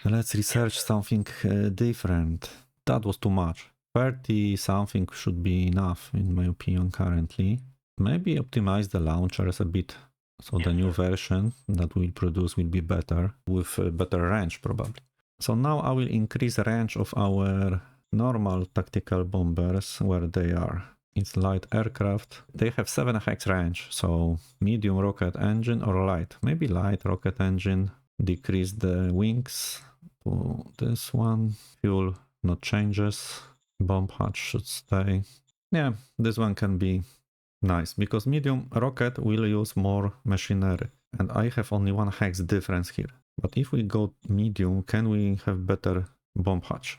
Let's research something different. That was too much. 30 something should be enough, in my opinion, currently. Maybe optimize the launchers a bit, so the new version that we'll produce will be better, with a better range probably. So now I will increase the range of our normal tactical bombers, where they are. It's light aircraft. They have 7 hex range, so medium rocket engine or light. Maybe light rocket engine. Decrease the wings to this one. Fuel, no changes. Bomb hatch should stay. Yeah, this one can be nice, because medium rocket will use more machinery. And I have only 1 hex difference here. But if we go medium, can we have better bomb hatch?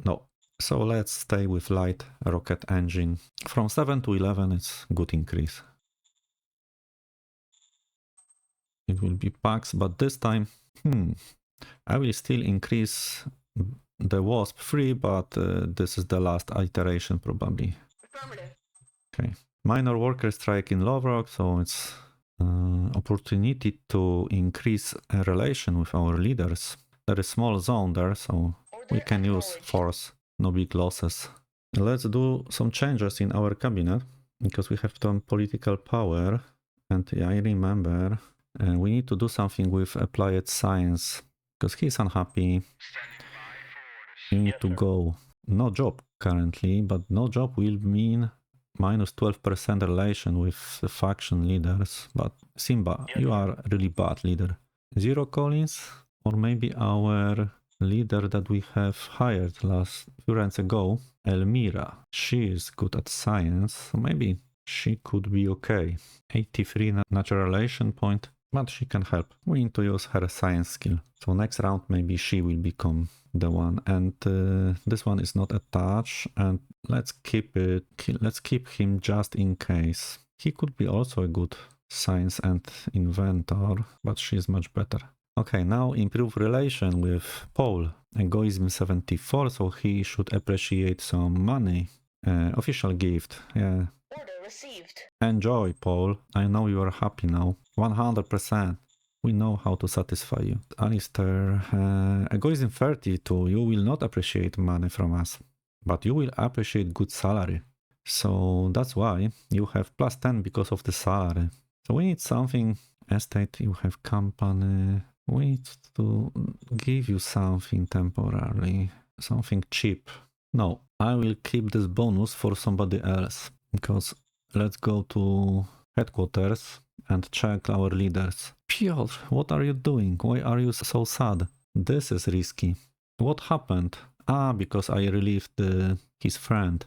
No. So let's stay with light rocket engine. From 7 to 11 it's good increase. It will be packs, but this time, I will still increase the Wasp 3, but this is the last iteration probably. Affirmative. Okay. Minor worker strike in Loverock, so it's opportunity to increase a relation with our leaders. there is small zone there, so we can use force, no big losses. Let's do some changes in our cabinet, because we have some political power, and I remember we need to do something with applied science, because he's unhappy. You need to go. No job currently, but no job will mean minus 12% relation with the faction leaders. But Simba, you are really bad leader. Zero Collins, or maybe our leader that we have hired last few rounds ago, Elmira. She is good at science, so maybe she could be okay. 83 natural relation point, but she can help. We need to use her science skill. So next round maybe she will become the one, and this one is not attached, and let's keep it. Let's keep him just in case. He could be also a good science and inventor, but she is much better. Okay, now improve relation with Paul. Egoism 74, so he should appreciate some money. Official gift, yeah. Order received. Enjoy, Paul. I know you are happy now. 100%. We know how to satisfy you. Alistair, egoism 32, you will not appreciate money from us, but you will appreciate good salary. So that's why you have plus 10 because of the salary. So we need something. Estate, you have company. We need to give you something temporarily. Something cheap. No, I will keep this bonus for somebody else. Because let's go to headquarters and check our leaders. Piotr, what are you doing? Why are you so sad? This is risky. What happened? Ah, because I relieved his friend.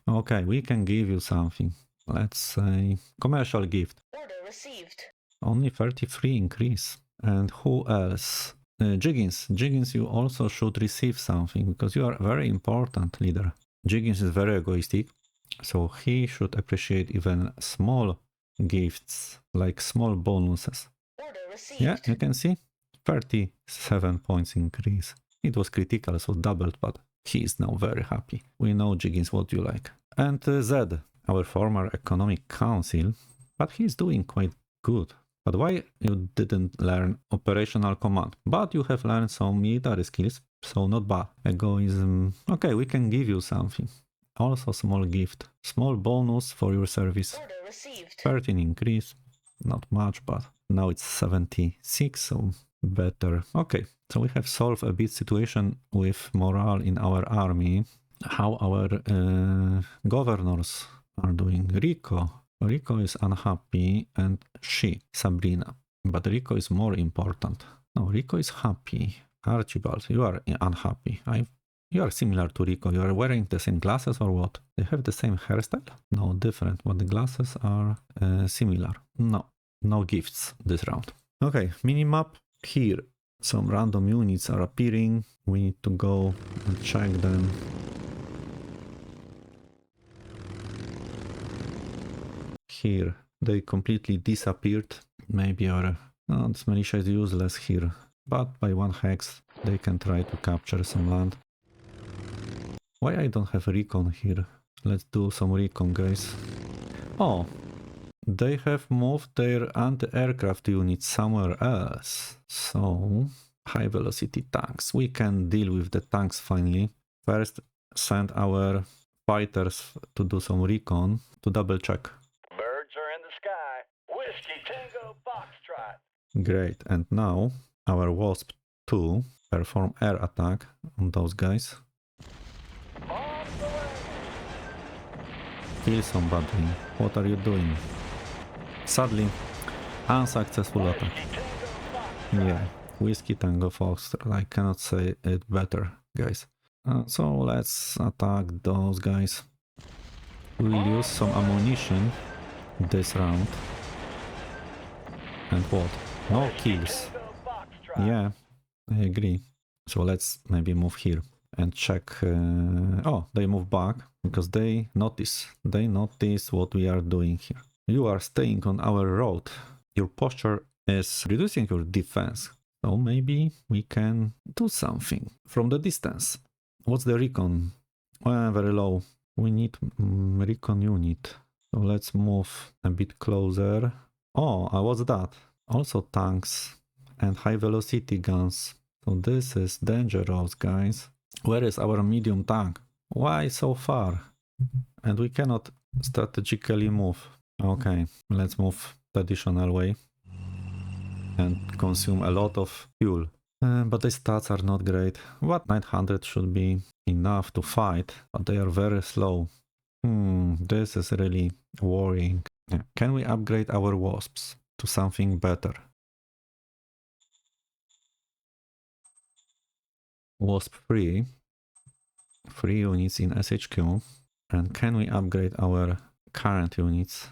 Okay, we can give you something. Let's say commercial gift. Order received. Only 33 increase. And who else? Jiggins. Jiggins, you also should receive something because you are a very important leader. Jiggins is very egoistic, so he should appreciate even small gifts, like small bonuses. Order received. Yeah, you can see 37 points increase. It was critical, so doubled, but he is now very happy. We know, Jiggins, what you like. And Zed, our former economic council, but he's doing quite good. But why you didn't learn operational command? But you have learned some military skills, so not bad. Egoism, okay, we can give you something. Also small gift, small bonus for your service. Order received. 13 increase, not much, but now it's 76, so better. Okay, so we have solved a bit situation with morale in our army. How our governors are doing. Rico is unhappy, and she, Sabrina. But Rico is more important. No, Rico is happy. Archibald, you are unhappy. You are similar to Rico. You are wearing the same glasses or what? They have the same hairstyle? No, different, but the glasses are similar. No gifts this round. Okay, minimap here. Some random units are appearing. We need to go and check them. Here, they completely disappeared. Maybe this militia is useless here. But by one hex, they can try to capture some land. Why I don't have recon here? Let's do some recon, guys. Oh, they have moved their anti-aircraft units somewhere else. So, high velocity tanks. We can deal with the tanks finally. First, send our fighters to do some recon to double check. Birds are in the sky. Whiskey Tango Foxtrot. Great, and now our Wasp 2 perform air attack on those guys. On the way. Kill somebody. What are you doing? Sadly, unsuccessful attack. Whiskey Tango Foxtrot. Yeah, Whiskey Tango Foxtrot. I cannot say it better, guys. So let's attack those guys. We will use some ammunition this round. And what? No kills. Tango Foxtrot. Yeah, I agree. So let's maybe move here and check. Oh, they move back because they notice what we are doing here. You are staying on our road. Your posture is reducing your defense. So maybe we can do something from the distance. What's the recon? Very low. We need recon unit. So let's move a bit closer. Oh, what's that? Also tanks and high velocity guns. So this is dangerous, guys. Where is our medium tank? Why so far? And we cannot strategically move. Okay, let's move traditional way and consume a lot of fuel. But the stats are not great. What 900 should be enough to fight, but they are very slow. This is really worrying. Yeah. Can we upgrade our wasps to something better? Wasp 3 units in SHQ. And can we upgrade our current units?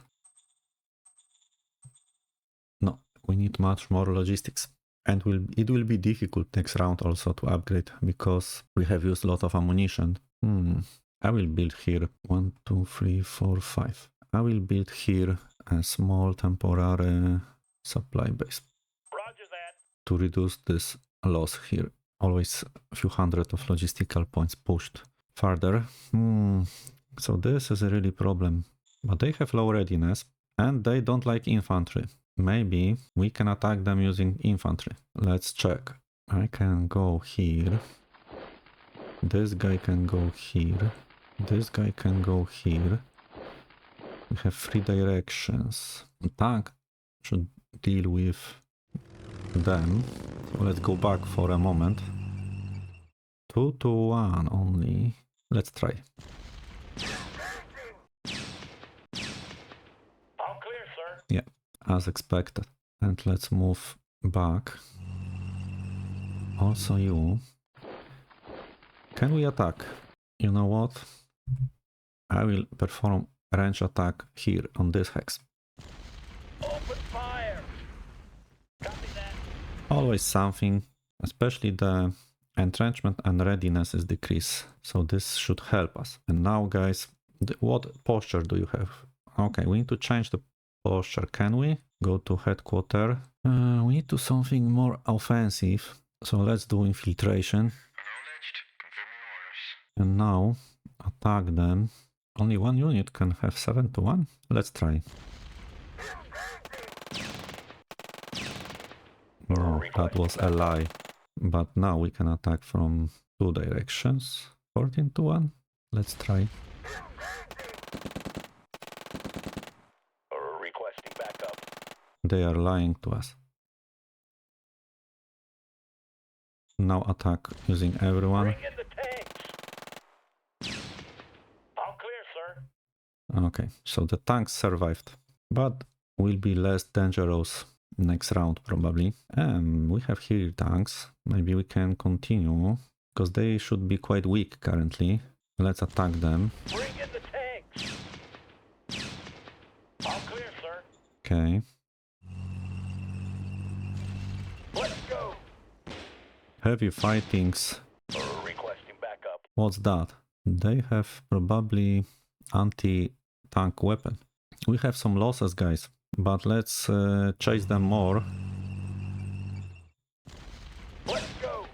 No, we need much more logistics. And it will be difficult next round also to upgrade because we have used a lot of ammunition. I will build here 1, 2, 3, 4, 5. I will build here a small temporary supply base. Roger that. To reduce this loss here. Always a few hundred of logistical points pushed further. So this is a really problem. But they have low readiness and they don't like infantry. Maybe we can attack them using infantry. Let's check. I can go here. This guy can go here. This guy can go here. We have 3 directions. The tank should deal with them. So let's go back for a moment. 2 to 1 only. Let's try. All clear, sir. Yeah, as expected. And let's move back. Also you. Can we attack? You know what? I will perform range attack here on this hex. Open fire. Copy that. Always something, especially the entrenchment and readiness is decreased. So this should help us. And now guys, what posture do you have? Okay, we need to change the posture. Can we? Go to headquarters. We need to something more offensive. So let's do infiltration. And now attack them. Only one unit can have 7 to 1. Let's try. Oh, that was a lie. But now we can attack from 2 directions. 14 to 1. Let's try. Requesting backup. They are lying to us. Now attack using everyone. Bring in the tanks. All clear, sir. Okay, so the tanks survived. But will be less dangerous next round probably. And we have here tanks. Maybe we can continue. Because they should be quite weak currently. Let's attack them. Bring in the tanks. All clear, sir. Okay. Let's go. Heavy fightings. Requesting backup. What's that? They have probably anti-tank weapon. We have some losses, guys. But let's chase them more. Let's go.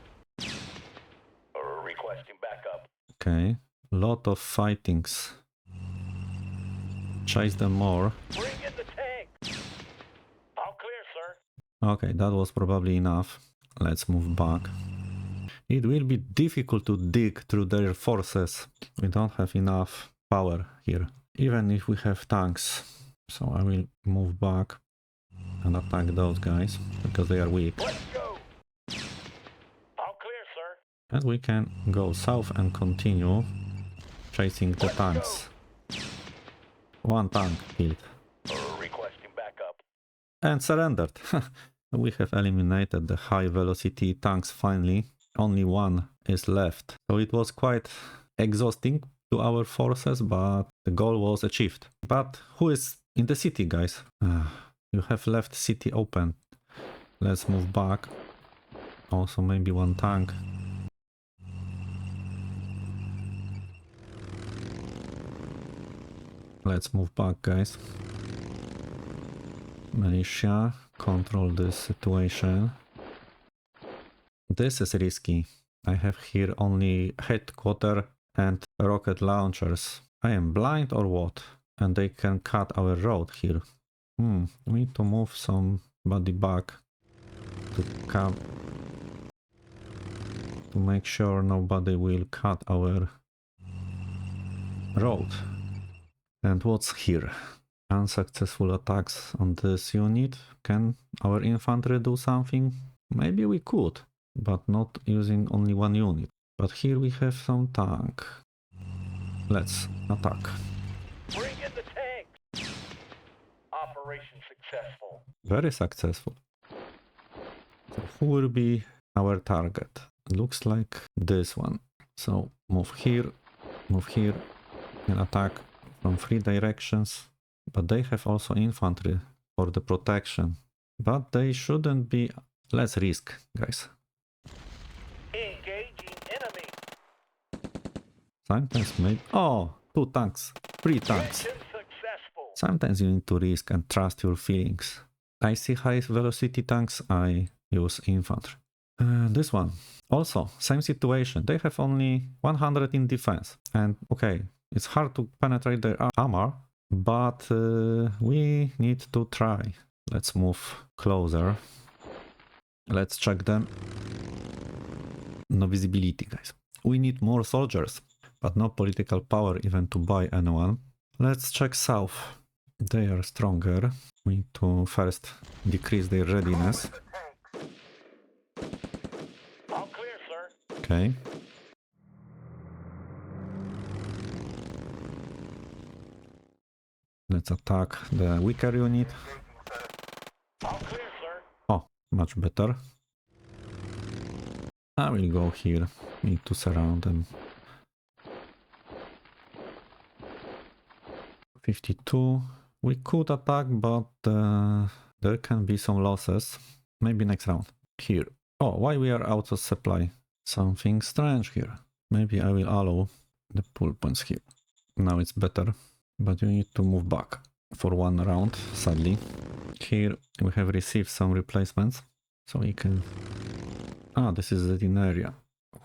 Requesting backup. Okay. Lot of fightings. Chase them more. Bring in the tanks. All clear, sir. Okay, that was probably enough. Let's move back. It will be difficult to dig through their forces. We don't have enough power here. Even if we have tanks. So I will move back and attack those guys because they are weak. Let's go. All clear, sir. And we can go south and continue chasing the tanks. One tank killed. Requesting backup. And surrendered. We have eliminated the high velocity tanks finally. Only one is left. So it was quite exhausting to our forces, but the goal was achieved. But who is in the city, guys? You have left city open. Let's move back. Also maybe one tank. Let's move back, guys. Militia, control this situation. This is risky. I have here only headquarters and rocket launchers. I am blind or what? And they can cut our road here. We need to move somebody back to come. to make sure nobody will cut our road. And what's here? Unsuccessful attacks on this unit. Can our infantry do something? Maybe we could, but not using only one unit. But here we have some tank. Let's attack. Bring in the tanks. Operation successful. Very successful. So who will be our target? Looks like this one. So move here, and attack from 3 directions. But they have also infantry for the protection. But they shouldn't be... Let's risk, guys. Engaging enemy. Sometimes maybe... Oh! 2 tanks. 3 tanks. Mission successful. Sometimes you need to risk and trust your feelings. I see high velocity tanks, I use infantry. This one. Also, same situation. They have only 100 in defense. And okay, it's hard to penetrate their armor, but we need to try. Let's move closer. Let's check them. No visibility, guys. We need more soldiers, but no political power even to buy anyone. Let's check south. They are stronger. We need to first decrease their readiness. All clear, sir. Okay. Let's attack the weaker unit. All clear, sir. Oh, much better. I will go here. Need to surround them. 52. We could attack, but there can be some losses. Maybe next round. Here. Oh, why we are out of supply? Something strange here. Maybe I will allow the pull points here. Now it's better, but you need to move back for 1 round, sadly. Here we have received some replacements, so we can... Ah, this is the in area.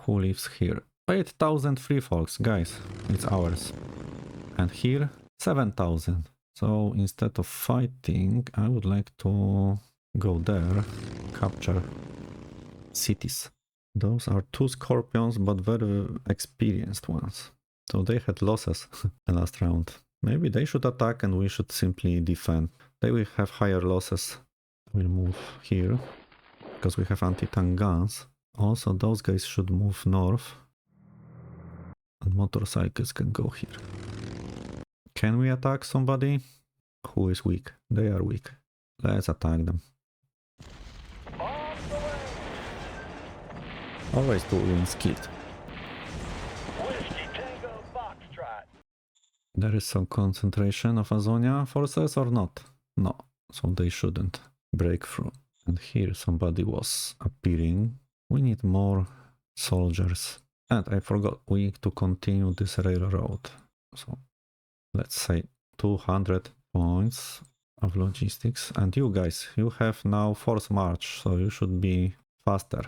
Who lives here? 8,000 free folks, guys. It's ours. And here, 7,000. So instead of fighting, I would like to go there, capture cities. Those are 2 scorpions, but very experienced ones. So they had losses the last round. Maybe they should attack and we should simply defend. They will have higher losses. We'll move here, because we have anti-tank guns. Also, those guys should move north. And motorcycles can go here. Can we attack somebody? Who is weak? They are weak. Let's attack them. Off the way. Always 2 wins killed. Whiskey Tango Foxtrot. There is some concentration of Azonia forces or not? No, so they shouldn't break through. And here somebody was appearing. We need more soldiers. And I forgot, we need to continue this railroad. So let's say 200 points of logistics. And you guys, you have now force march, so you should be faster.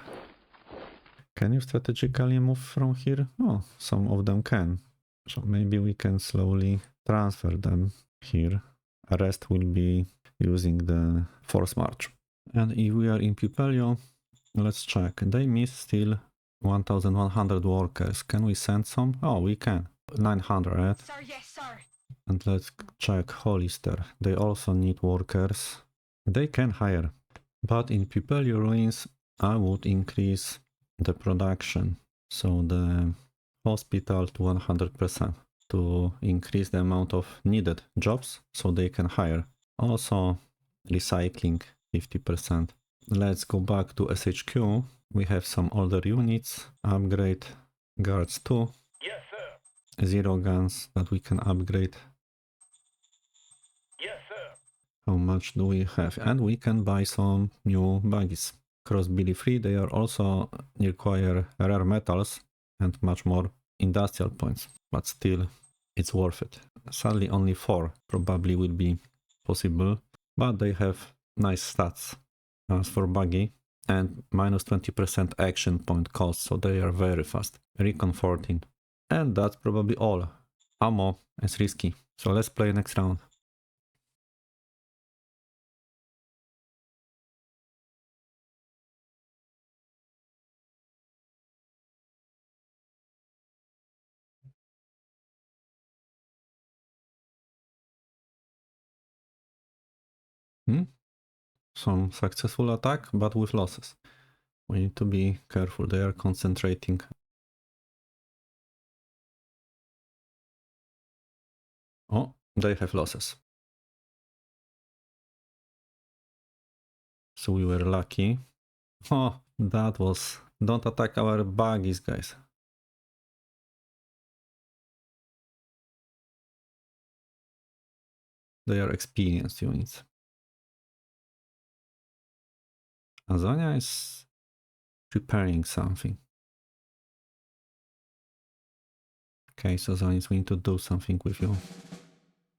Can you strategically move from here? Oh, some of them can. So maybe we can slowly transfer them here. The rest will be using the force march. And if we are in Pupelio, let's check. They miss still 1,100 workers. Can we send some? Oh, we can. 900. Sir, yes, sir. And let's check Hollister. They also need workers. They can hire. But in Pupelio ruins, I would increase the production. So the hospital to 100% to increase the amount of needed jobs so they can hire. Also recycling 50%. Let's go back to SHQ. We have some older units. Upgrade guards 2. Yes, sir. 0 guns that we can upgrade. Yes, sir. How much do we have? And we can buy some new buggies. Crossbilly free, they are also require rare metals and much more industrial points, but still it's worth it. Sadly only 4 probably will be possible, but they have nice stats as for buggy and minus 20% action point cost, so they are very fast. Recon 14. And that's probably all. Ammo is risky, so let's play next round. Some successful attack, but with losses. We need to be careful, they are concentrating. Oh, they have losses. So we were lucky. Oh, that was... Don't attack our buggies, guys. They are experienced units. Azania is preparing something. Okay, so Zanis, we need to do something with you.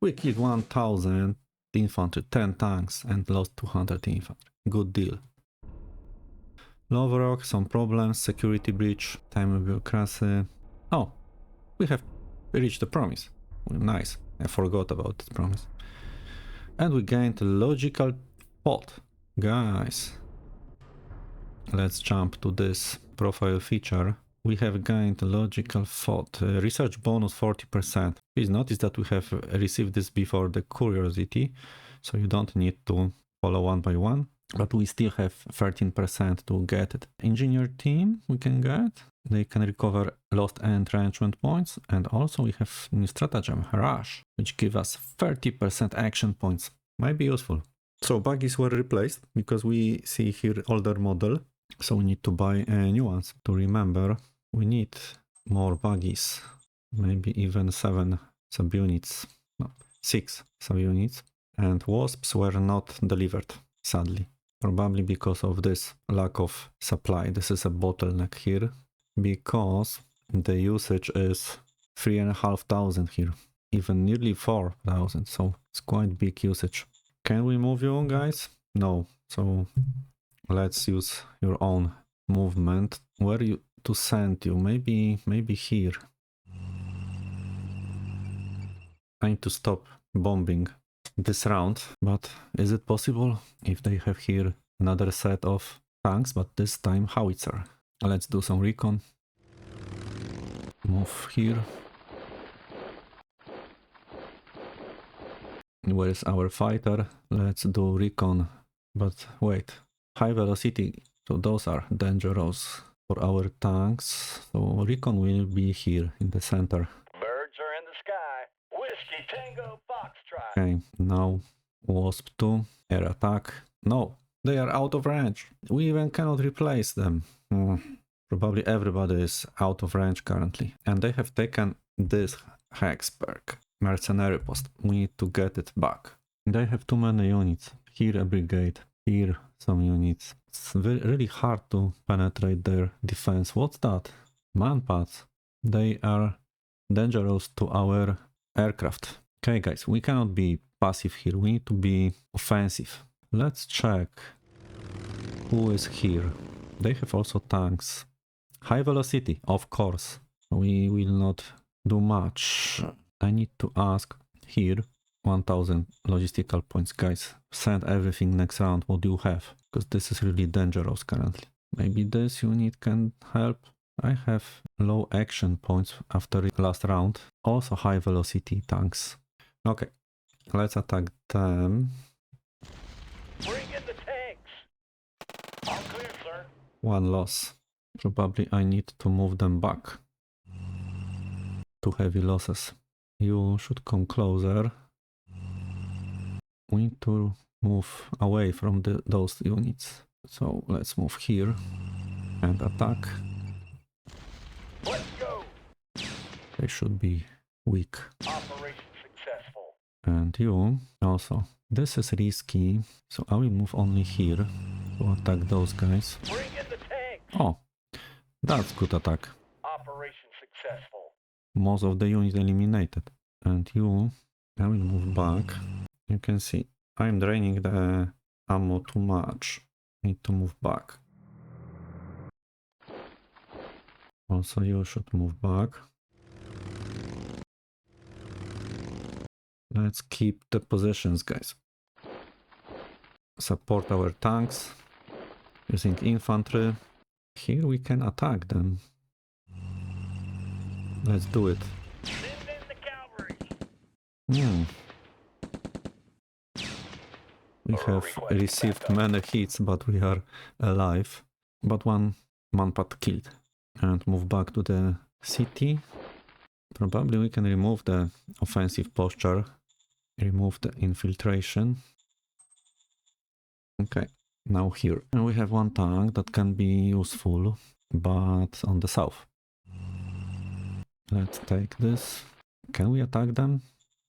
We killed 1000 infantry, 10 tanks, and lost 200 infantry. Good deal. Loverock, some problems, security breach, time of bureaucracy. Oh, we have reached the promise. Nice, I forgot about this promise. And we gained a logical thought. Guys, let's jump to this profile feature. We have gained a logical thought. Research bonus 40%. Please notice that we have received this before the curiosity, so you don't need to follow one by one. But we still have 13% to get it. Engineer team we can get. They can recover lost entrenchment points. And also we have new stratagem, Rush, which give us 30% action points. Might be useful. So buggies were replaced because we see here older model. So we need to buy new ones. To remember, we need more buggies. Maybe even 7 subunits. No, 6 subunits. And wasps were not delivered, sadly. Probably because of this lack of supply. This is a bottleneck here. Because the usage is 3,500 here. Even nearly 4,000. So it's quite big usage. Can we move you guys? No. So let's use your own movement. Where you to send you? Maybe here. I need to stop bombing this round, but is it possible if they have here another set of tanks, but this time howitzer? Let's do some recon. Move here. Where is our fighter? Let's do recon, but wait, high velocity, so those are dangerous for our tanks, so recon will be here in the center. Birds are in the sky. Whiskey Tango Foxtrot. Okay, now Wasp 2, air attack. No, they are out of range. We even cannot replace them. Probably everybody is out of range currently. And they have taken this hex perk, mercenary post. We need to get it back. They have too many units. Here a brigade, here some units. It's really hard to penetrate their defense. What's that? Manpads. They are dangerous to our aircraft. Okay guys, we cannot be passive here. We need to be offensive. Let's check who is here. They have also tanks. High velocity, of course. We will not do much. I need to ask here 1000 logistical points. Guys, send everything next round what you have, because this is really dangerous currently. Maybe this unit can help. I have low action points after last round. Also high velocity tanks. Okay, let's attack them. Bring in the tanks. All clear, sir. One loss. Probably I need to move them back. Too heavy losses. You should come closer. We need to move away from those units. So let's move here and attack. Let's go. They should be weak. Operation successful. And you also. This is risky, so I will move only here to attack those guys. Bring in the tanks. Oh, that's good attack. Operation successful. Most of the units eliminated. And you, I will move back. You can see I'm draining the ammo too much. Need to move back. Also you should move back. Let's keep the positions, guys. Support our tanks using infantry. Here we can attack them. Let's do it. Send in the cavalry. We have received many hits, but we are alive. But one manpat killed. And move back to the city. Probably we can remove the offensive posture. Remove the infiltration. Okay, now here. And we have one tank that can be useful, but on the south. Let's take this. Can we attack them?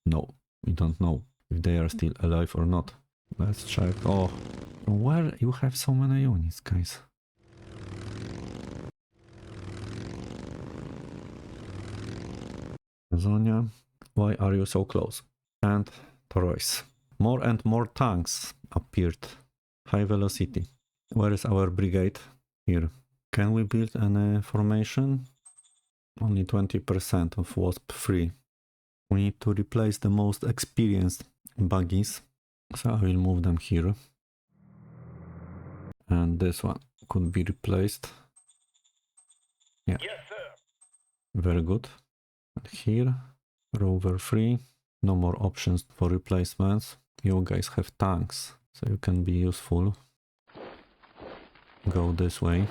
No, we don't know if they are still alive or not. Let's check. Oh, where you have so many units, guys? Zonia, why are you so close? And Torois. More and more tanks appeared. High velocity. Where is our brigade? Here. Can we build any formation? Only 20% of Wasp 3. We need to replace the most experienced buggies. So I will move them here. And this one could be replaced. Yeah. Yes, sir. Very good. And here, Rover 3. No more options for replacements. You guys have tanks, so you can be useful. Go this way.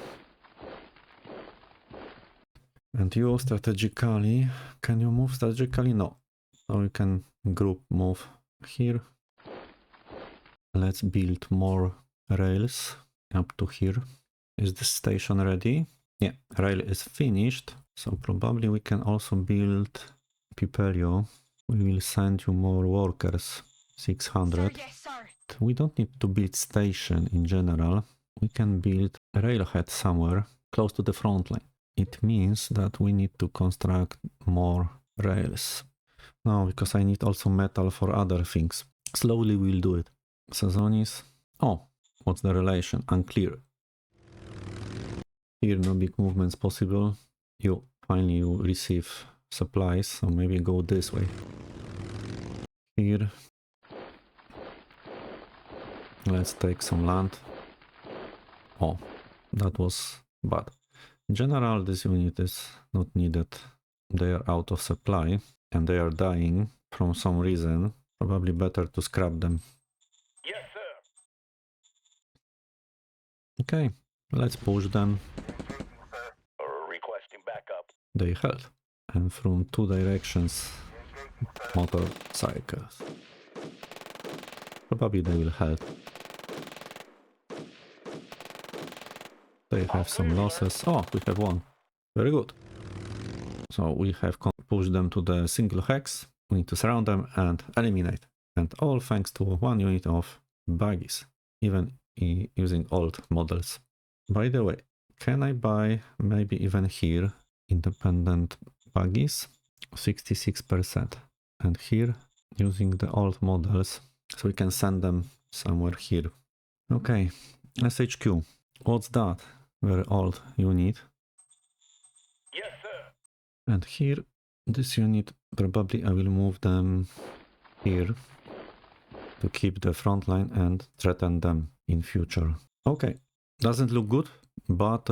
And you strategically, can you move strategically? No. So you can group move here. Let's build more rails up to here. Is this station ready? Yeah, rail is finished. So probably we can also build Pipelio. We will send you more workers. 600. Yes, sir. We don't need to build station in general. We can build a railhead somewhere close to the front line. It means that we need to construct more rails. No, because I need also metal for other things. Slowly we'll do it. Sazonis. Oh, what's the relation? Unclear. Here no big movements possible. You finally receive supplies, so maybe go this way. Here. Let's take some land. Oh, that was bad. In general, this unit is not needed. They are out of supply and they are dying from some reason. Probably better to scrap them. Yes, sir. Okay, let's push them. Requesting backup. They held. And from two directions, motorcycles. Probably they will help. They have some losses. Oh, we have one. Very good. So we have pushed them to the single hex. We need to surround them and eliminate. And all thanks to one unit of buggies, even using old models. By the way, can I buy maybe even here independent buggies? 66%. And here using the old models, so we can send them somewhere here. Okay, SHQ. What's that? Very old unit. Yes, sir. And here, this unit, probably I will move them here to keep the front line and threaten them in future. Okay, doesn't look good, but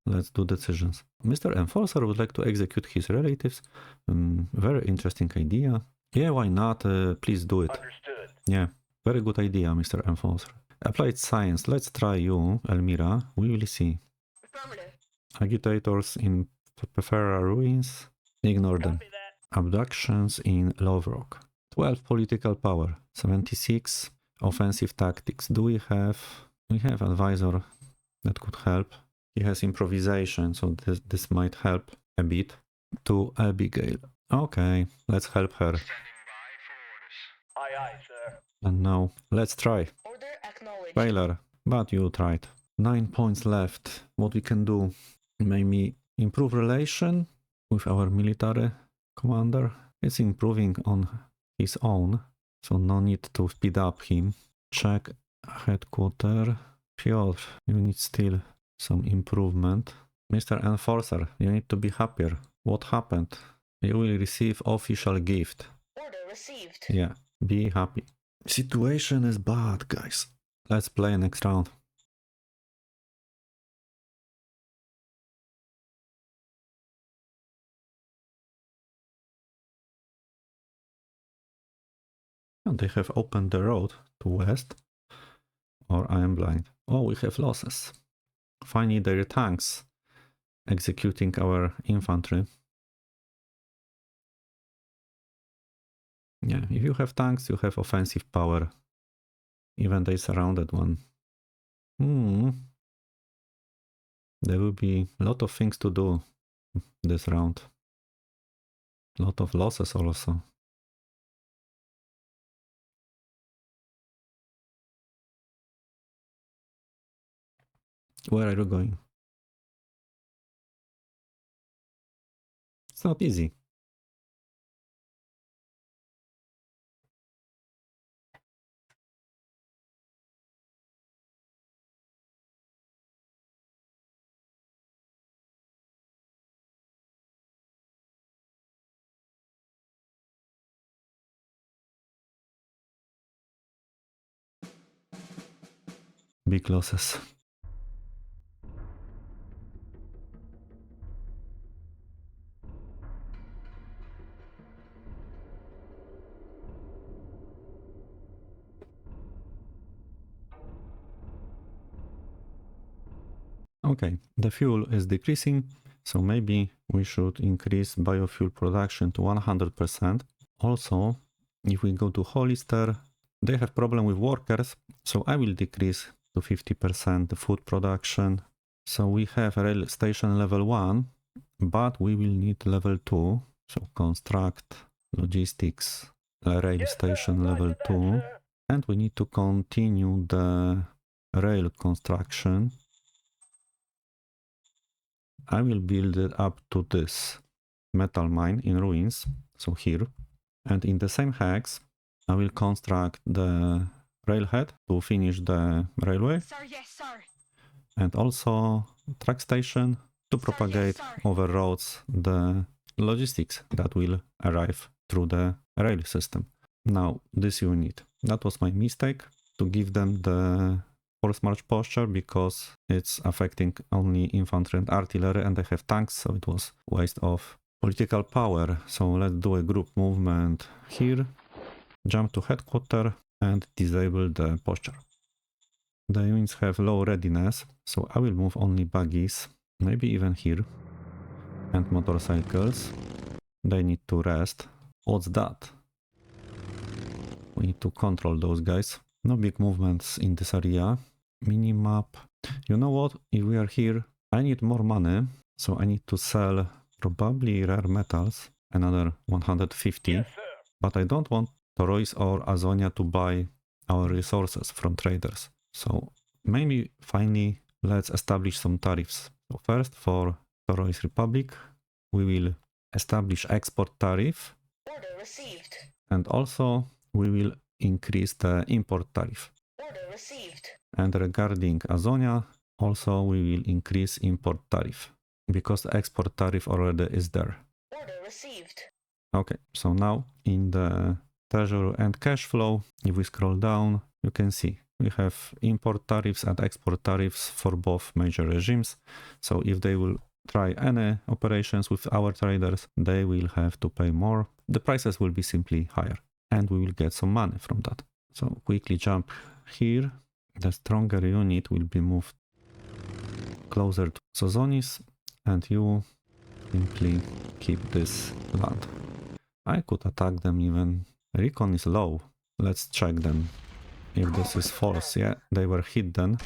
let's do decisions. Mr. Enforcer would like to execute his relatives. Very interesting idea. Yeah, why not? Please do it. Understood. Yeah, very good idea, Mr. Enforcer. Applied science, let's try you, Elmira. We will see. Affirmative. Agitators in Pefera ruins, ignore them. Copy that. Abductions in Loverock. 12 political power, 76 offensive tactics. Do we have... We have advisor that could help. He has improvisation, so this might help a bit. To Abigail. Okay, let's help her. Aye, aye, sir. And now, let's try. Order acknowledged. Failure, but you tried. 9 points left. What we can do? Maybe improve relation with our military commander. It's improving on his own, so no need to speed up him. Check headquarter. Piotr, you need still some improvement. Mr. Enforcer, you need to be happier. What happened? You will receive official gift. Order received. Yeah, be happy. Situation is bad, guys. Let's play next round. And they have opened the road to west. or I am blind. Oh, we have losses. Finally, their tanks executing our infantry. Yeah, if you have tanks, you have offensive power. Even they surrounded one. There will be a lot of things to do this round. A lot of losses also. Where are you going? It's not easy. Big losses. Okay, the fuel is decreasing, so maybe we should increase biofuel production to 100%. Also, if we go to Hollister, they have problem with workers, so I will decrease to 50% the food production. So we have rail station level 1, but we will need level 2. So construct logistics rail station level 2. And we need to continue the rail construction. I will build it up to this metal mine in ruins, so here. And in the same hex, I will construct the railhead to finish the railway. Sir, yes, sir. And also track station to propagate over roads the logistics that will arrive through the rail system. Now, this unit, that was my mistake to give them the force march posture because it's affecting only infantry and artillery and they have tanks, so it was waste of political power. So let's do a group movement here, jump to headquarters and disable the posture. The units have low readiness, so I will move only buggies, maybe even here, and motorcycles. They need to rest. What's that? We need to control those guys. No big movements in this area. Minimap. You know what? If we are here, I need more money, so I need to sell probably rare metals, another 150. Yes, sir. But I don't want Torois or Azonia to buy our resources from traders. So maybe finally let's establish some tariffs. So first for Torois Republic, we will establish export tariff. Order received. And also we will increase the import tariff. Order received. And regarding Azonia, also we will increase import tariff because the export tariff already is there. Order received. Okay, so now in the treasury and cash flow, if we scroll down, you can see we have import tariffs and export tariffs for both major regimes. So if they will try any operations with our traders, they will have to pay more. The prices will be simply higher and we will get some money from that. So quickly jump here. The stronger unit will be moved closer to Sozonis and you simply keep this land. I could attack them even. Recon is low. Let's check them. If this is false, yeah, they were hidden,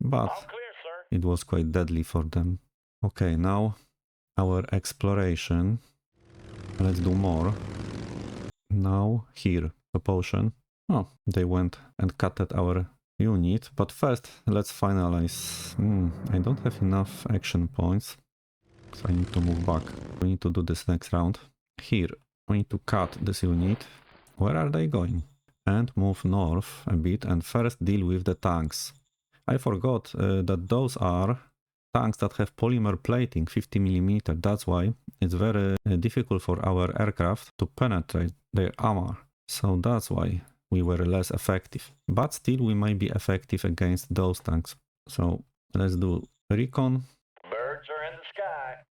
but All clear, sir. it was quite deadly for them. Okay, now our exploration. Let's do more. Now here, the potion. Oh, they went and cutted our unit, but first let's finalize. I don't have enough action points, so I need to move back. We need to do this next round. Here, we need to cut this unit. Where are they going? And move north a bit and first deal with the tanks. I forgot that those are tanks that have polymer plating 50mm. That's why it's very difficult for our aircraft to penetrate their armor. So that's why we were less effective. But still we might be effective against those tanks. So let's do recon. Birds are in the sky.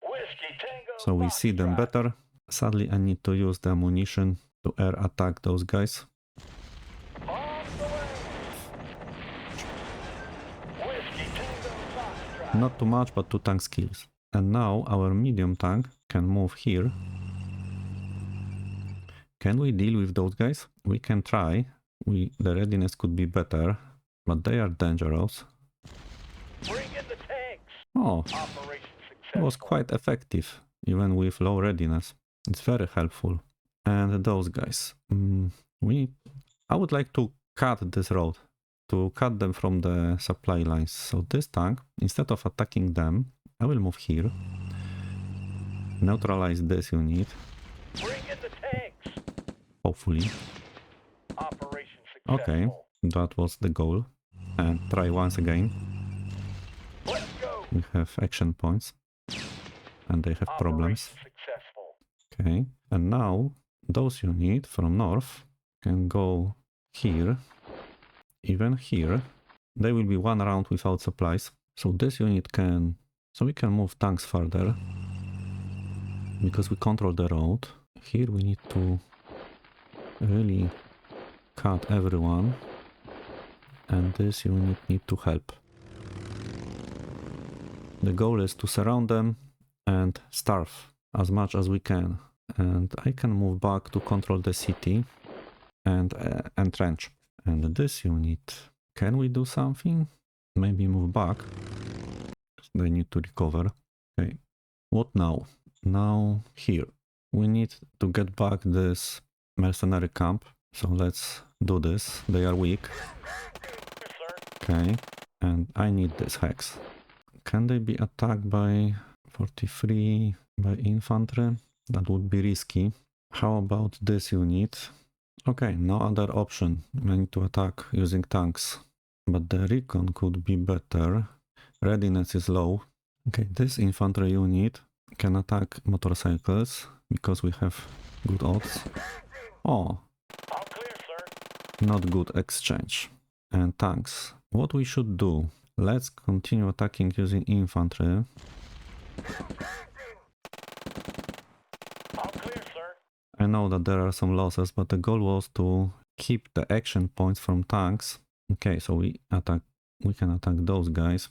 Whiskey Tango. So we see them better. Sadly I need to use the ammunition to air attack those guys. On the way. Not too much, but 2 tank skills. And now our medium tank can move here. Can we deal with those guys? We can try. The readiness could be better, but they are dangerous. Bring in the tanks. Oh, Operation it was successful. quite effective, even with low readiness. It's very helpful. And those guys. I would like to cut this road, to cut them from the supply lines. So this tank, instead of attacking them, I will move here. Neutralize this unit, Bring in the tanks. hopefully. Operation Okay, successful. that was the goal. And try once again. Let's go. We have action points. And they have problems. Operation successful. Okay, and now those units from north can go here, even here. They will be 1 round without supplies. So this unit can... So we can move tanks further. Because we control the road. Here we need to really cut everyone. And this unit need to help. The goal is to surround them and starve as much as we can. And I can move back to control the city and entrench. And this unit, can we do something? Maybe move back. They need to recover. Okay, what now? Now here. We need to get back this mercenary camp. So let's do this. They are weak. Yes, sir. Okay, and I need this hex. Can they be attacked by 43 by infantry? That would be risky. How about this unit? Okay, no other option. I need to attack using tanks. But the recon could be better. Readiness is low. Okay, this infantry unit can attack motorcycles because we have good odds. Oh, All clear, sir. not good exchange. And tanks. What we should do? Let's continue attacking using infantry. All clear, sir. I know that there are some losses, but the goal was to keep the action points from tanks. Okay, so we can attack those guys.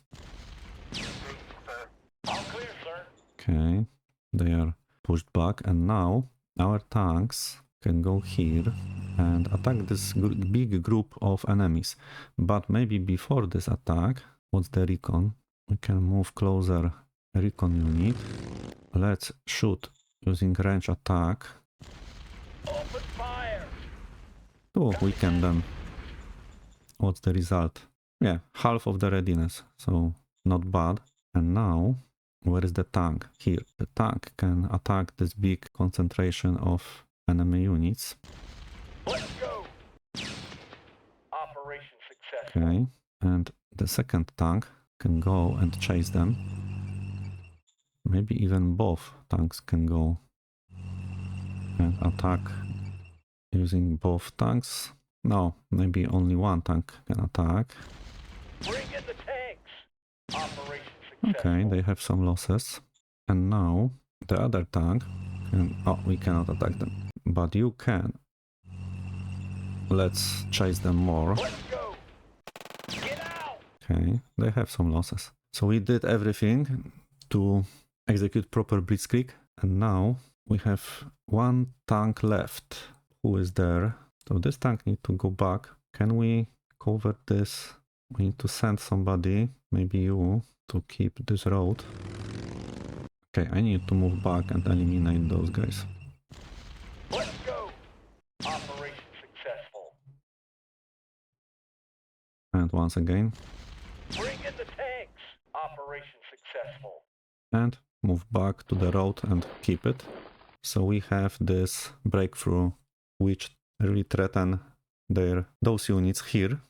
All clear, sir. Okay, they are pushed back, and now our tanks can go here and attack this big group of enemies. But maybe before this attack, what's the recon? We can move closer recon unit. Let's shoot using range attack Open fire. to weaken them. What's the result? Yeah, half of the readiness, so not bad. And now, where is the tank? Here. The tank can attack this big concentration of enemy units. Let's go. Operation successful. Okay, and the second tank can go and chase them. Maybe even both tanks can go and attack using both tanks. No, maybe only one tank can attack. Bring in the tanks. Operation successful. Okay, they have some losses. And now the other tank can... Oh, we cannot attack them. But you can. Let's chase them more. Let's go. Get out. Okay, they have some losses. So we did everything to execute proper Blitzkrieg. And now we have one tank left. Who is there? So this tank needs to go back. Can we cover this? We need to send somebody, maybe you, to keep this road. Okay, I need to move back and eliminate those guys. Let's go. Operation successful. And once again. Bring in the tanks. Operation successful. And move back to the road and keep it. So we have this breakthrough which really threaten those units here.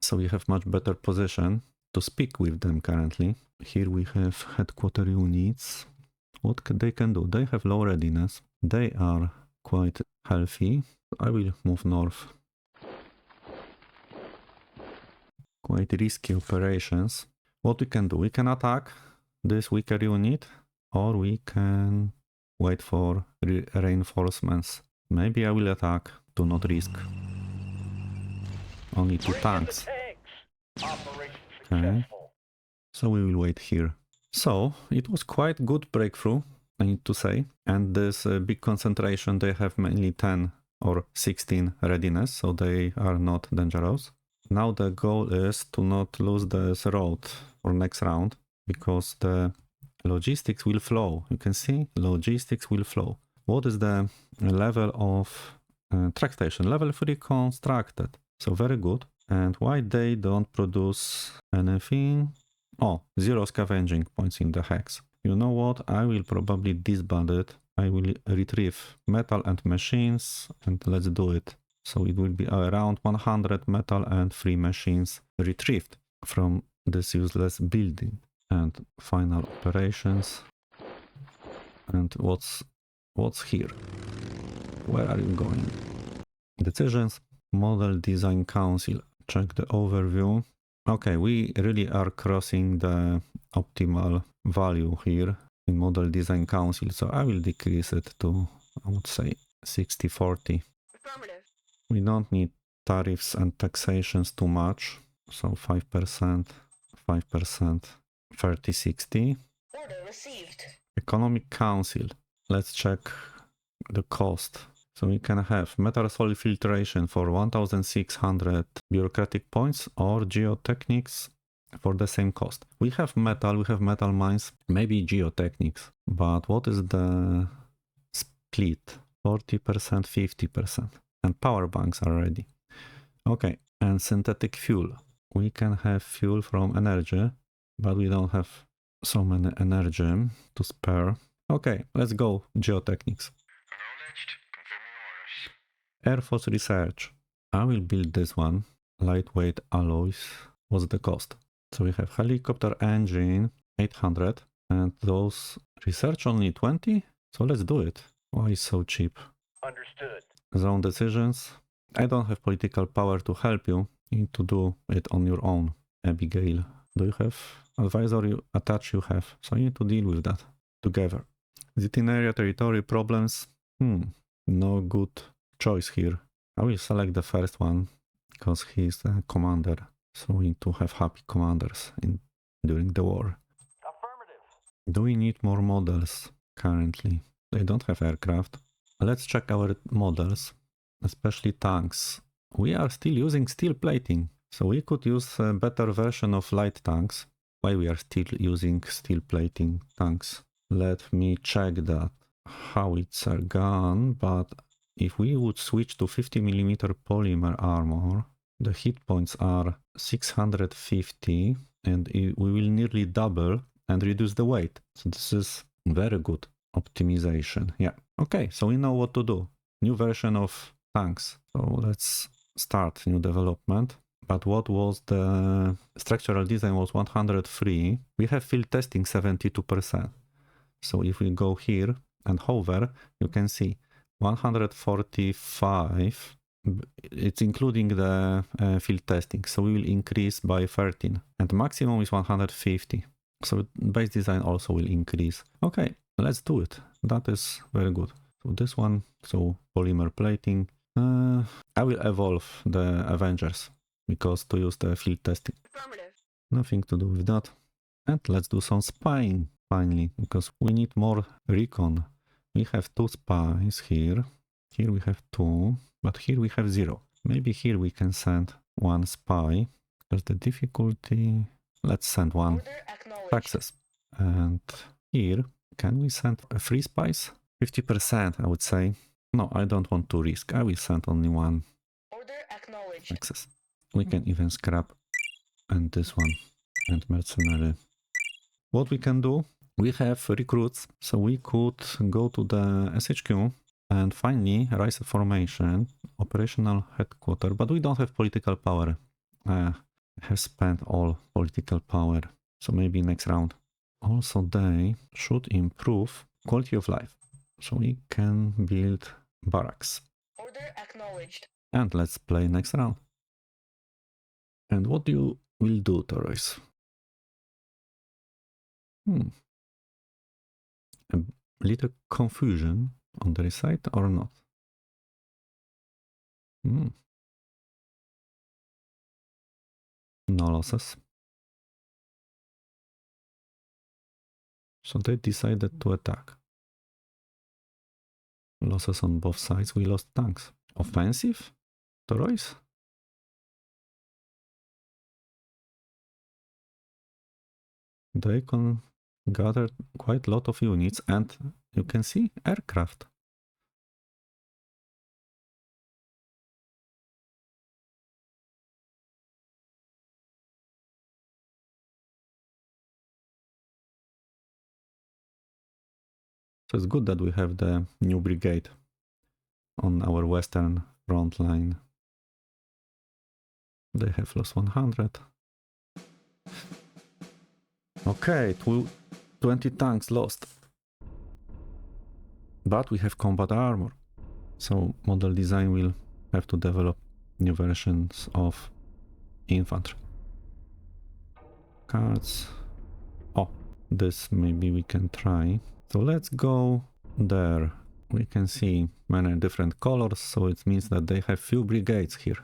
So we have much better position to speak with them currently. Here we have headquarter units. What they can do? They have low readiness. They are quite healthy. I will move north. Quite risky operations. What we can do? We can attack this weaker unit, or we can wait for reinforcements. Maybe I will attack to not risk. Only 2 Bring in the tanks. tanks. Operation Okay. successful. So we will wait here. So it was quite good breakthrough, I need to say. And this big concentration, they have mainly 10 or 16 readiness, so they are not dangerous. Now the goal is to not lose this road for next round, because the logistics will flow. You can see logistics will flow. What is the level of track station? Level 3 constructed. So very good. And why they don't produce anything? Oh, 0 scavenging points in the hex. You know what? I will probably disband it. I will retrieve metal and machines, and let's do it. So it will be around 100 metal and 3 machines retrieved from this useless building. And final operations. And what's here? Where are you going? Decisions. Model Design Council. Check the overview. Okay, we really are crossing the optimal value here in Model Design Council, so I will decrease it to, I would say, 60-40. Affirmative. We don't need tariffs and taxations too much, so 5%, 5%, 30-60. Order received. Economic Council. Let's check the cost. So we can have metal soil filtration for 1600 bureaucratic points or geotechnics for the same cost. We have metal mines, maybe geotechnics, but what is the split? 40%, 50%. And power banks are ready. Okay, and synthetic fuel. We can have fuel from energy, but we don't have so many energy to spare. Okay, let's go geotechnics. Air Force Research. I will build this one. Lightweight alloys. What's the cost? So we have helicopter engine, 800. And those research only 20? So let's do it. Why is so cheap? Understood. Zone decisions. I don't have political power to help you. You need to do it on your own. Abigail. Do you have advisory attach? You have. So you need to deal with that together. Zitin area territory problems. No good choice here. I will select the first one because he's the commander. So we need to have happy commanders during the war. Affirmative. Do we need more models currently? They don't have aircraft. Let's check our models, especially tanks. We are still using steel plating, so we could use a better version of light tanks. Why we are still using steel plating tanks? Let me check that. Howitzer gun, but if we would switch to 50mm polymer armor, the hit points are 650 and we will nearly double and reduce the weight. So this is very good optimization. Yeah. Okay, so we know what to do. New version of tanks. So let's start new development. But what was the structural design was 103. We have field testing 72%. So if we go here and hover, you can see 145. It's including the field testing. So we will increase by 13 and maximum is 150. So base design also will increase. Okay, let's do it. That is very good. So this one, so polymer plating. I will evolve the Avengers because to use the field testing. Affirmative. Nothing to do with that. And let's do some spying finally, because we need more recon. We have 2 spies here. Here we have 2, but here we have 0. Maybe here we can send 1 spy. There's the difficulty. Let's send 1 Order acknowledged. success. And here, can we send 3 spies? 50%, I would say. No, I don't want to risk. I will send only 1 Order acknowledged. success. We can even scrap and this one and mercenary. What we can do? We have recruits, so we could go to the SHQ and finally rise a formation, operational headquarters, but we don't have political power. I have spent all political power, so maybe next round. Also, they should improve quality of life, so we can build barracks. Order acknowledged. And let's play next round. And what you will do, Torres? A little confusion on their side or not? No losses. So they decided to attack. Losses on both sides. We lost tanks. Offensive? Torois? They gathered quite a lot of units, and you can see aircraft. So it's good that we have the new brigade on our western front line. They have lost 100. Okay, 20 tanks lost. But we have combat armor. So model design will have to develop new versions of infantry. Cards. Oh, this maybe we can try. So let's go there. We can see many different colors, so it means that they have few brigades here.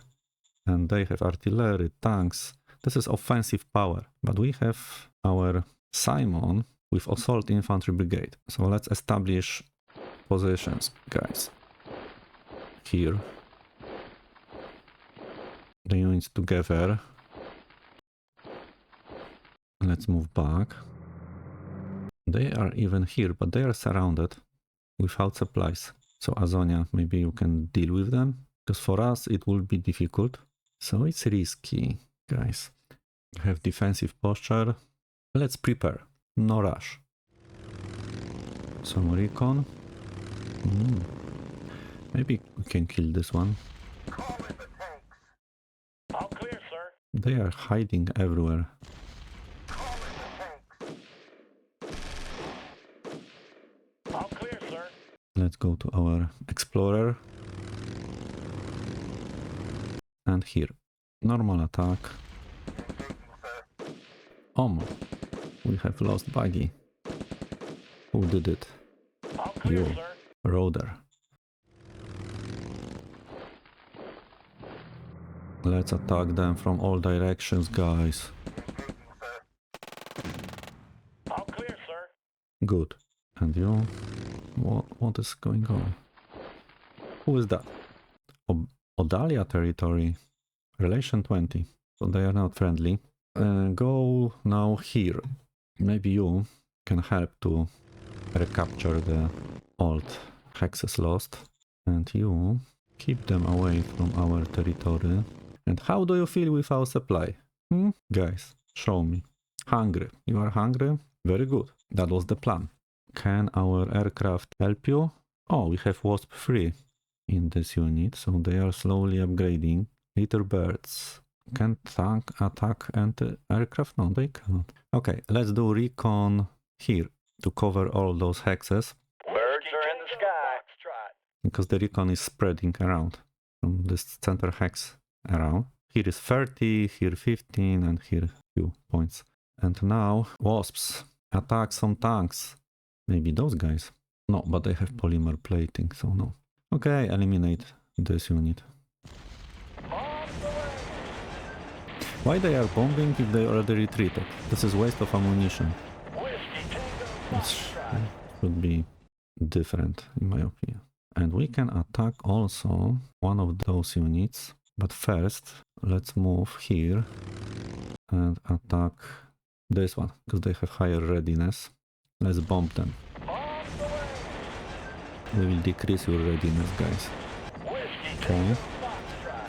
And they have artillery, tanks. This is offensive power. But we have our Simon with assault infantry brigade. So let's establish positions, guys. Here. The units together. Let's move back. They are even here, but they are surrounded without supplies. So Azonia, maybe you can deal with them. Because for us it will be difficult. So it's risky, guys. We have defensive posture. Let's prepare. No rush. Some recon. Maybe we can kill this one. All clear, sir. They are hiding everywhere. All clear, sir. Let's go to our explorer. And here. Normal attack. We have lost buggy. Who did it? All clear, You. sir. Roder. Let's attack them from all directions, guys. All clear, sir. Good. And you? What is going on? Who is that? Odalia territory. Relation 20. So they are not friendly. Go now here. Maybe you can help to recapture the old hexes lost. And you keep them away from our territory. And how do you feel with our supply? Guys, show me. Hungry. You are hungry? Very good. That was the plan. Can our aircraft help you? Oh, we have Wasp 3 in this unit, so they are slowly upgrading. Little birds. Can tank attack anti-aircraft? No, they cannot. Okay, let's do recon here to cover all those hexes. Birds are in the sky. Because the recon is spreading around from this center hex around. Here is 30, here 15, and here few points. And now wasps attack some tanks. Maybe those guys. No, but they have polymer plating, so no. Okay, eliminate this unit. Why they are bombing if they already retreated? This is waste of ammunition. It should be different in my opinion. And we can attack also one of those units. But first, let's move here and attack this one, because they have higher readiness. Let's bomb them. We will decrease your readiness, guys. Okay.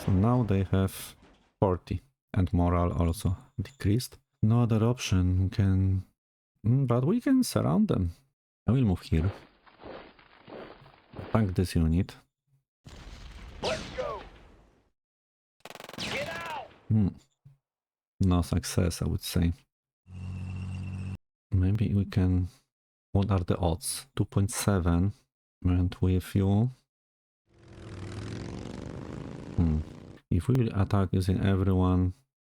So now they have 40. And morale also decreased. No other option can... but we can surround them. I will move here. Attack this unit. Let's go. Get out. No success, I would say. Maybe we can... What are the odds? 2.7. And with you... If we will attack using everyone,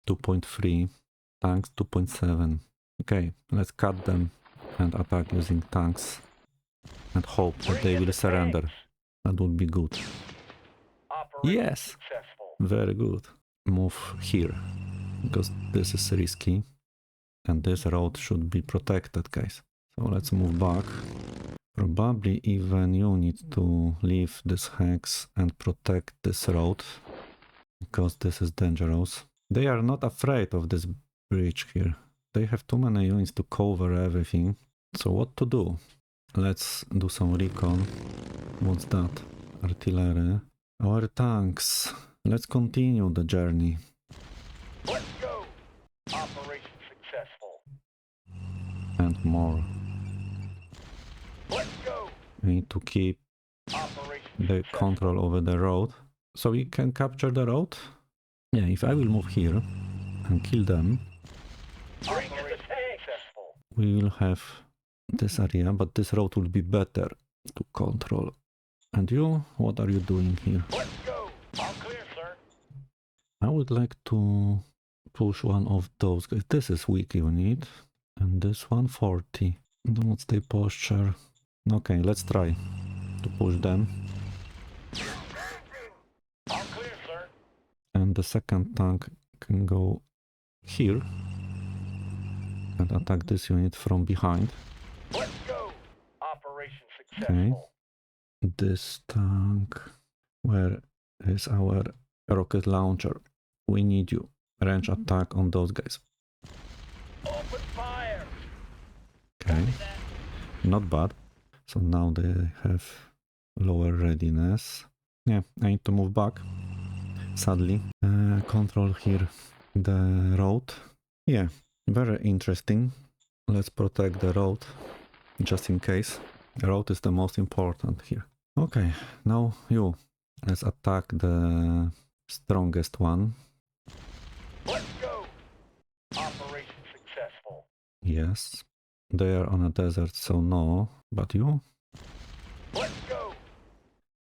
2.3. Tanks, 2.7. Okay, let's cut them and attack using tanks. And hope that they will surrender. That would be good. Yes! Very good. Move here. Because this is risky. And this road should be protected, guys. So let's move back. Probably even you need to leave this hex and protect this road, because this is dangerous. They are not afraid of this bridge here. They have too many units to cover everything. So what to do? Let's do some recon. What's that? Artillery. Our tanks. Let's continue the journey. Let's go. Operation successful. And more. Let's go. We need to keep Operation the successful. control over the road. So we can capture the road? Yeah, if I will move here and kill them, Bring in the tanks. Successful. we will have this area, but this road will be better to control. And you, what are you doing here? Let's go. All clear, sir. I would like to push one of those guys. This is weak unit. And this 140. Don't stay posture. Okay, let's try to push them. All clear, sir. And the second tank can go here and attack this unit from behind. Let's go. Operation Okay. successful. This tank. Where is our rocket launcher? We need you. Range attack on those guys. Open fire. Okay, not bad. So now they have lower readiness. Yeah, I need to move back. Sadly. Control here the road. Yeah, very interesting. Let's protect the road just in case. The road is the most important here. Okay, now you. Let's attack the strongest one. Let's go. Operation successful. Yes. They are on a desert, so no. But you? Let's go.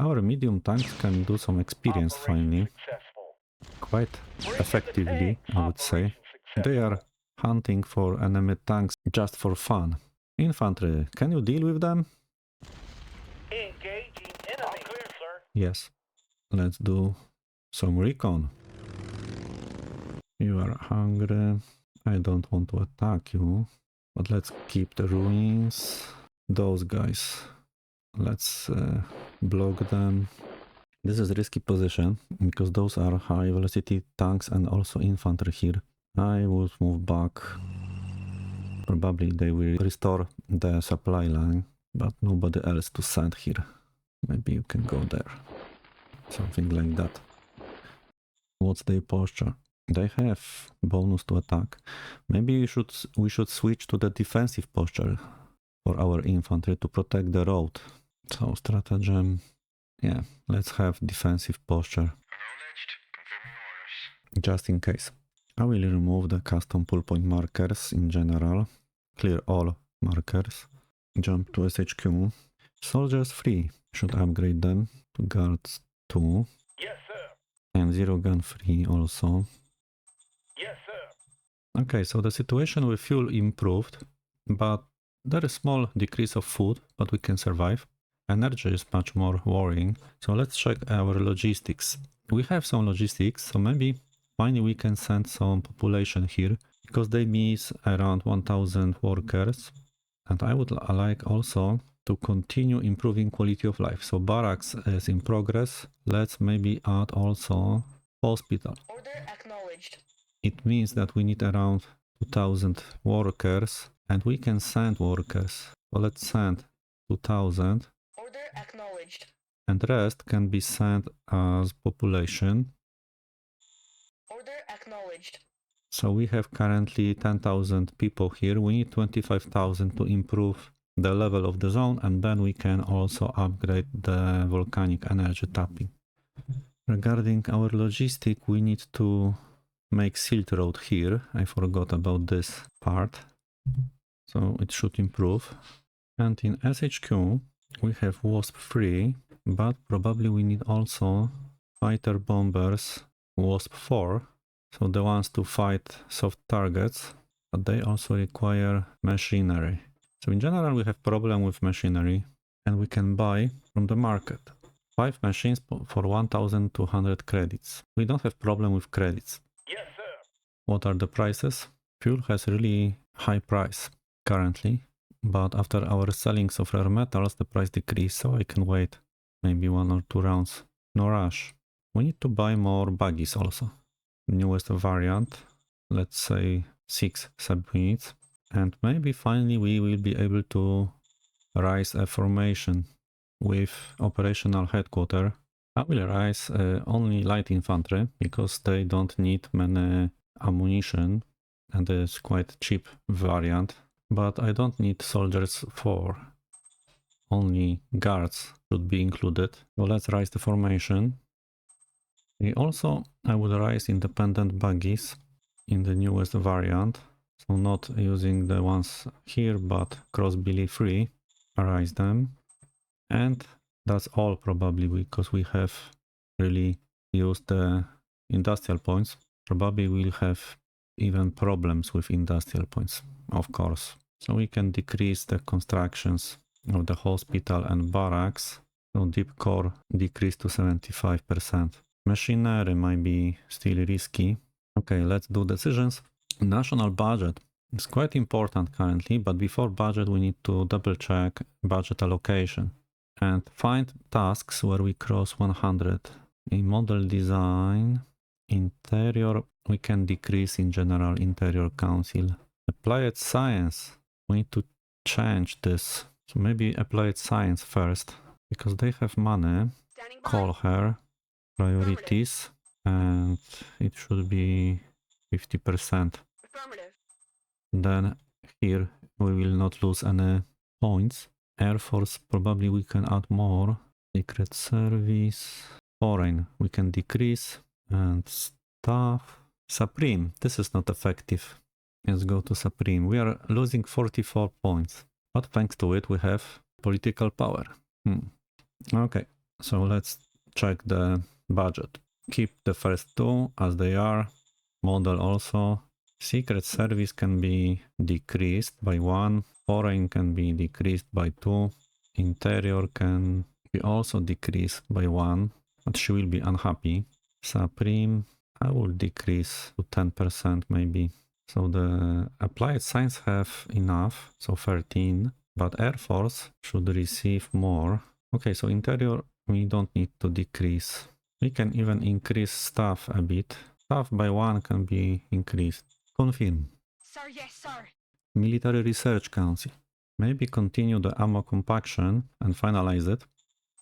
Our medium tanks can do some experience Operation finally. successful. Quite Bring in the effectively, tanks. I would say. Operation They are successful. hunting for enemy tanks just for fun. Infantry, can you deal with them? Engaging enemy. All clear, sir. Yes. Let's do some recon. You are hungry. I don't want to attack you. But let's keep the ruins. Those guys. Let's block them. This is a risky position because those are high velocity tanks and also infantry here. I will move back. Probably they will restore the supply line, but nobody else to send here. Maybe you can go there. Something like that. What's their posture? They have bonus to attack. Maybe we should switch to the defensive posture for our infantry to protect the road. So stratagem. Yeah, let's have defensive posture. Acknowledged. Confirming orders. Just in case. I will remove the custom pull point markers in general. Clear all markers. Jump to SHQ. Soldiers 3. Should upgrade them to guards 2. Yes, sir. And zero gun 3 also. Yes, sir. Okay, so the situation with fuel improved, but there is small decrease of food, but we can survive. Energy is much more worrying. So let's check our logistics. We have some logistics, so maybe finally we can send some population here, because they miss around 1000 workers. And I would like also to continue improving quality of life. So barracks is in progress. Let's maybe add also hospital. Order acknowledged. It means that we need around 2000 workers and we can send workers. So let's send 2000 Order acknowledged. and rest can be sent as population. Order acknowledged. So we have currently 10,000 people here. We need 25,000 to improve the level of the zone, and then we can also upgrade the volcanic energy tapping. Regarding our logistic, we need to make Silt Road here. I forgot about this part. So it should improve. And in SHQ, we have Wasp 3, but probably we need also fighter bombers Wasp 4. So the ones to fight soft targets, but they also require machinery. So in general, we have problem with machinery, and we can buy from the market 5 machines for 1200 credits. We don't have problem with credits. Yes, sir. What are the prices? Fuel has really high price currently. But after our sellings of rare metals, the price decreased, so I can wait maybe 1 or 2 rounds. No rush. We need to buy more buggies also. Newest variant, let's say 6 subunits. And maybe finally we will be able to rise a formation with operational headquarters. I will rise only light infantry because they don't need many ammunition and it's quite cheap variant. But I don't need soldiers for. Only guards should be included. So let's rise the formation. Also, I would rise independent buggies in the newest variant. So not using the ones here, but cross-belly free. Rise them. And that's all probably because we have really used the industrial points. Probably we'll have even problems with industrial points, of course. So we can decrease the constructions of the hospital and barracks. So deep core decrease to 75%. Machinery might be still risky. Okay, let's do decisions. National budget is quite important currently, but before budget we need to double check budget allocation and find tasks where we cross 100. In model design, interior, we can decrease in general interior council. Applied science, we need to change this. So maybe applied science first, because they have money. Call her, priorities, and it should be 50%. Then here we will not lose any points. Air Force, probably we can add more. Secret Service, foreign, we can decrease. And staff, Supreme, this is not effective. Let's go to Supreme. We are losing 44 points, but thanks to it we have political power. Okay, so let's check the budget. Keep the first two as they are. Model also. Secret Service can be decreased by 1. Foreign can be decreased by 2. Interior can be also decreased by 1, but she will be unhappy. Supreme, I will decrease to 10% maybe. So the applied science have enough, so 13, but Air Force should receive more. Okay, so interior we don't need to decrease. We can even increase staff a bit. Staff by 1 can be increased. Confirm. Sir, yes, sir. Military Research Council. Maybe continue the ammo compaction and finalize it.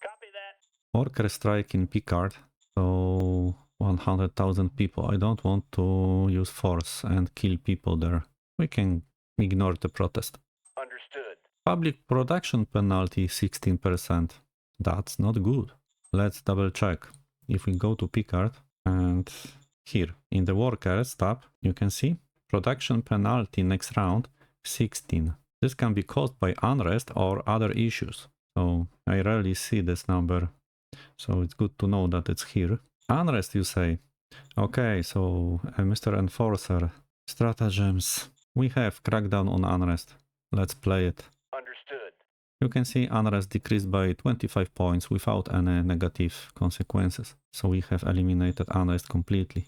Copy that. Worker strike in Picard. So 100,000 people. I don't want to use force and kill people there. We can ignore the protest. Understood. Public production penalty 16%. That's not good. Let's double check. If we go to Picard and here in the workers tab, you can see production penalty next round 16. This can be caused by unrest or other issues. So I rarely see this number. So it's good to know that it's here. Unrest, you say. Okay, so Mr. Enforcer, stratagems. We have crackdown on unrest. Let's play it. Understood. You can see unrest decreased by 25 points without any negative consequences. So we have eliminated unrest completely.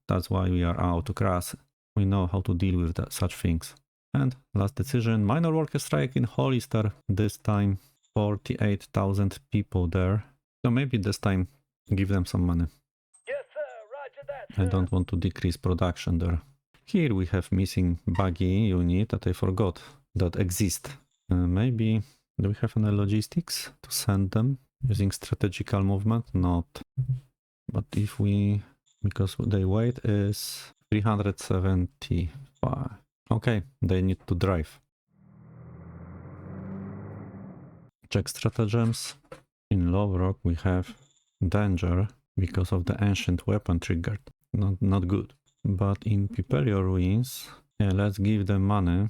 That's why we are autocracy. We know how to deal with such things. And last decision, minor worker strike in Hollister. This time 48,000 people there. So maybe this time give them some money. Yes, sir. Roger that, I sir. don't want to decrease production there. Here we have missing buggy unit that I forgot that exist. Maybe do we have any logistics to send them using strategical movement? Not. But if we, because their weight is 375. Okay, they need to drive. Check stratagems. In Loverock we have danger because of the ancient weapon triggered. Not good. But in Piperio ruins, yeah, let's give them money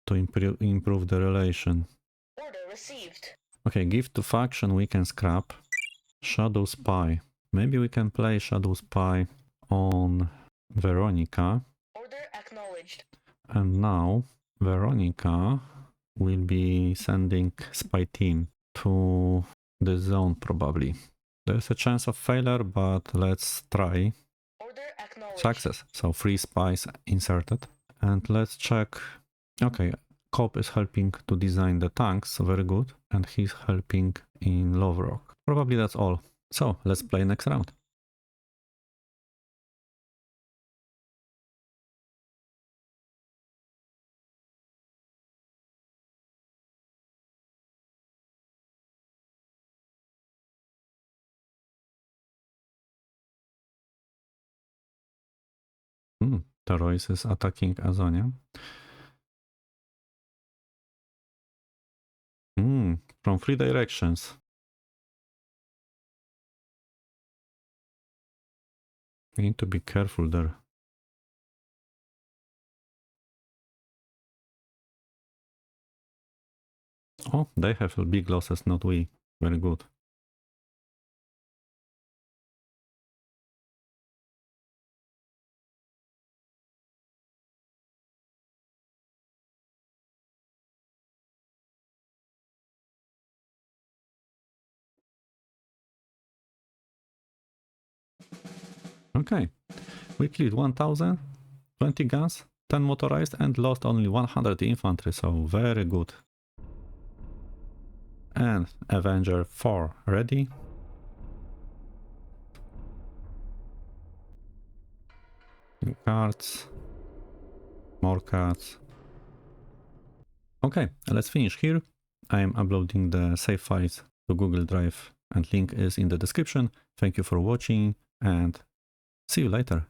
to improve the relation. Order received. Okay, give to faction we can scrap. Shadow Spy. Maybe we can play Shadow Spy on Veronica. Order acknowledged. And now Veronica will be sending spy team to the zone probably. There's a chance of failure, but let's try. Order acknowledged. Success. So 3 spies inserted. And let's check. Okay, Cobb is helping to design the tanks, so very good, and he's helping in Love Rock. Probably that's all. So let's play next round. Terroris is attacking Azonia. From 3 directions. We need to be careful there. Oh, they have big losses, not we. Very good. Okay, we killed 1000, 20 guns, 10 motorized, and lost only 100 infantry, so very good. And Avenger 4 ready. New cards. More cards. Okay, let's finish here. I am uploading the save files to Google Drive and link is in the description. Thank you for watching and see you later.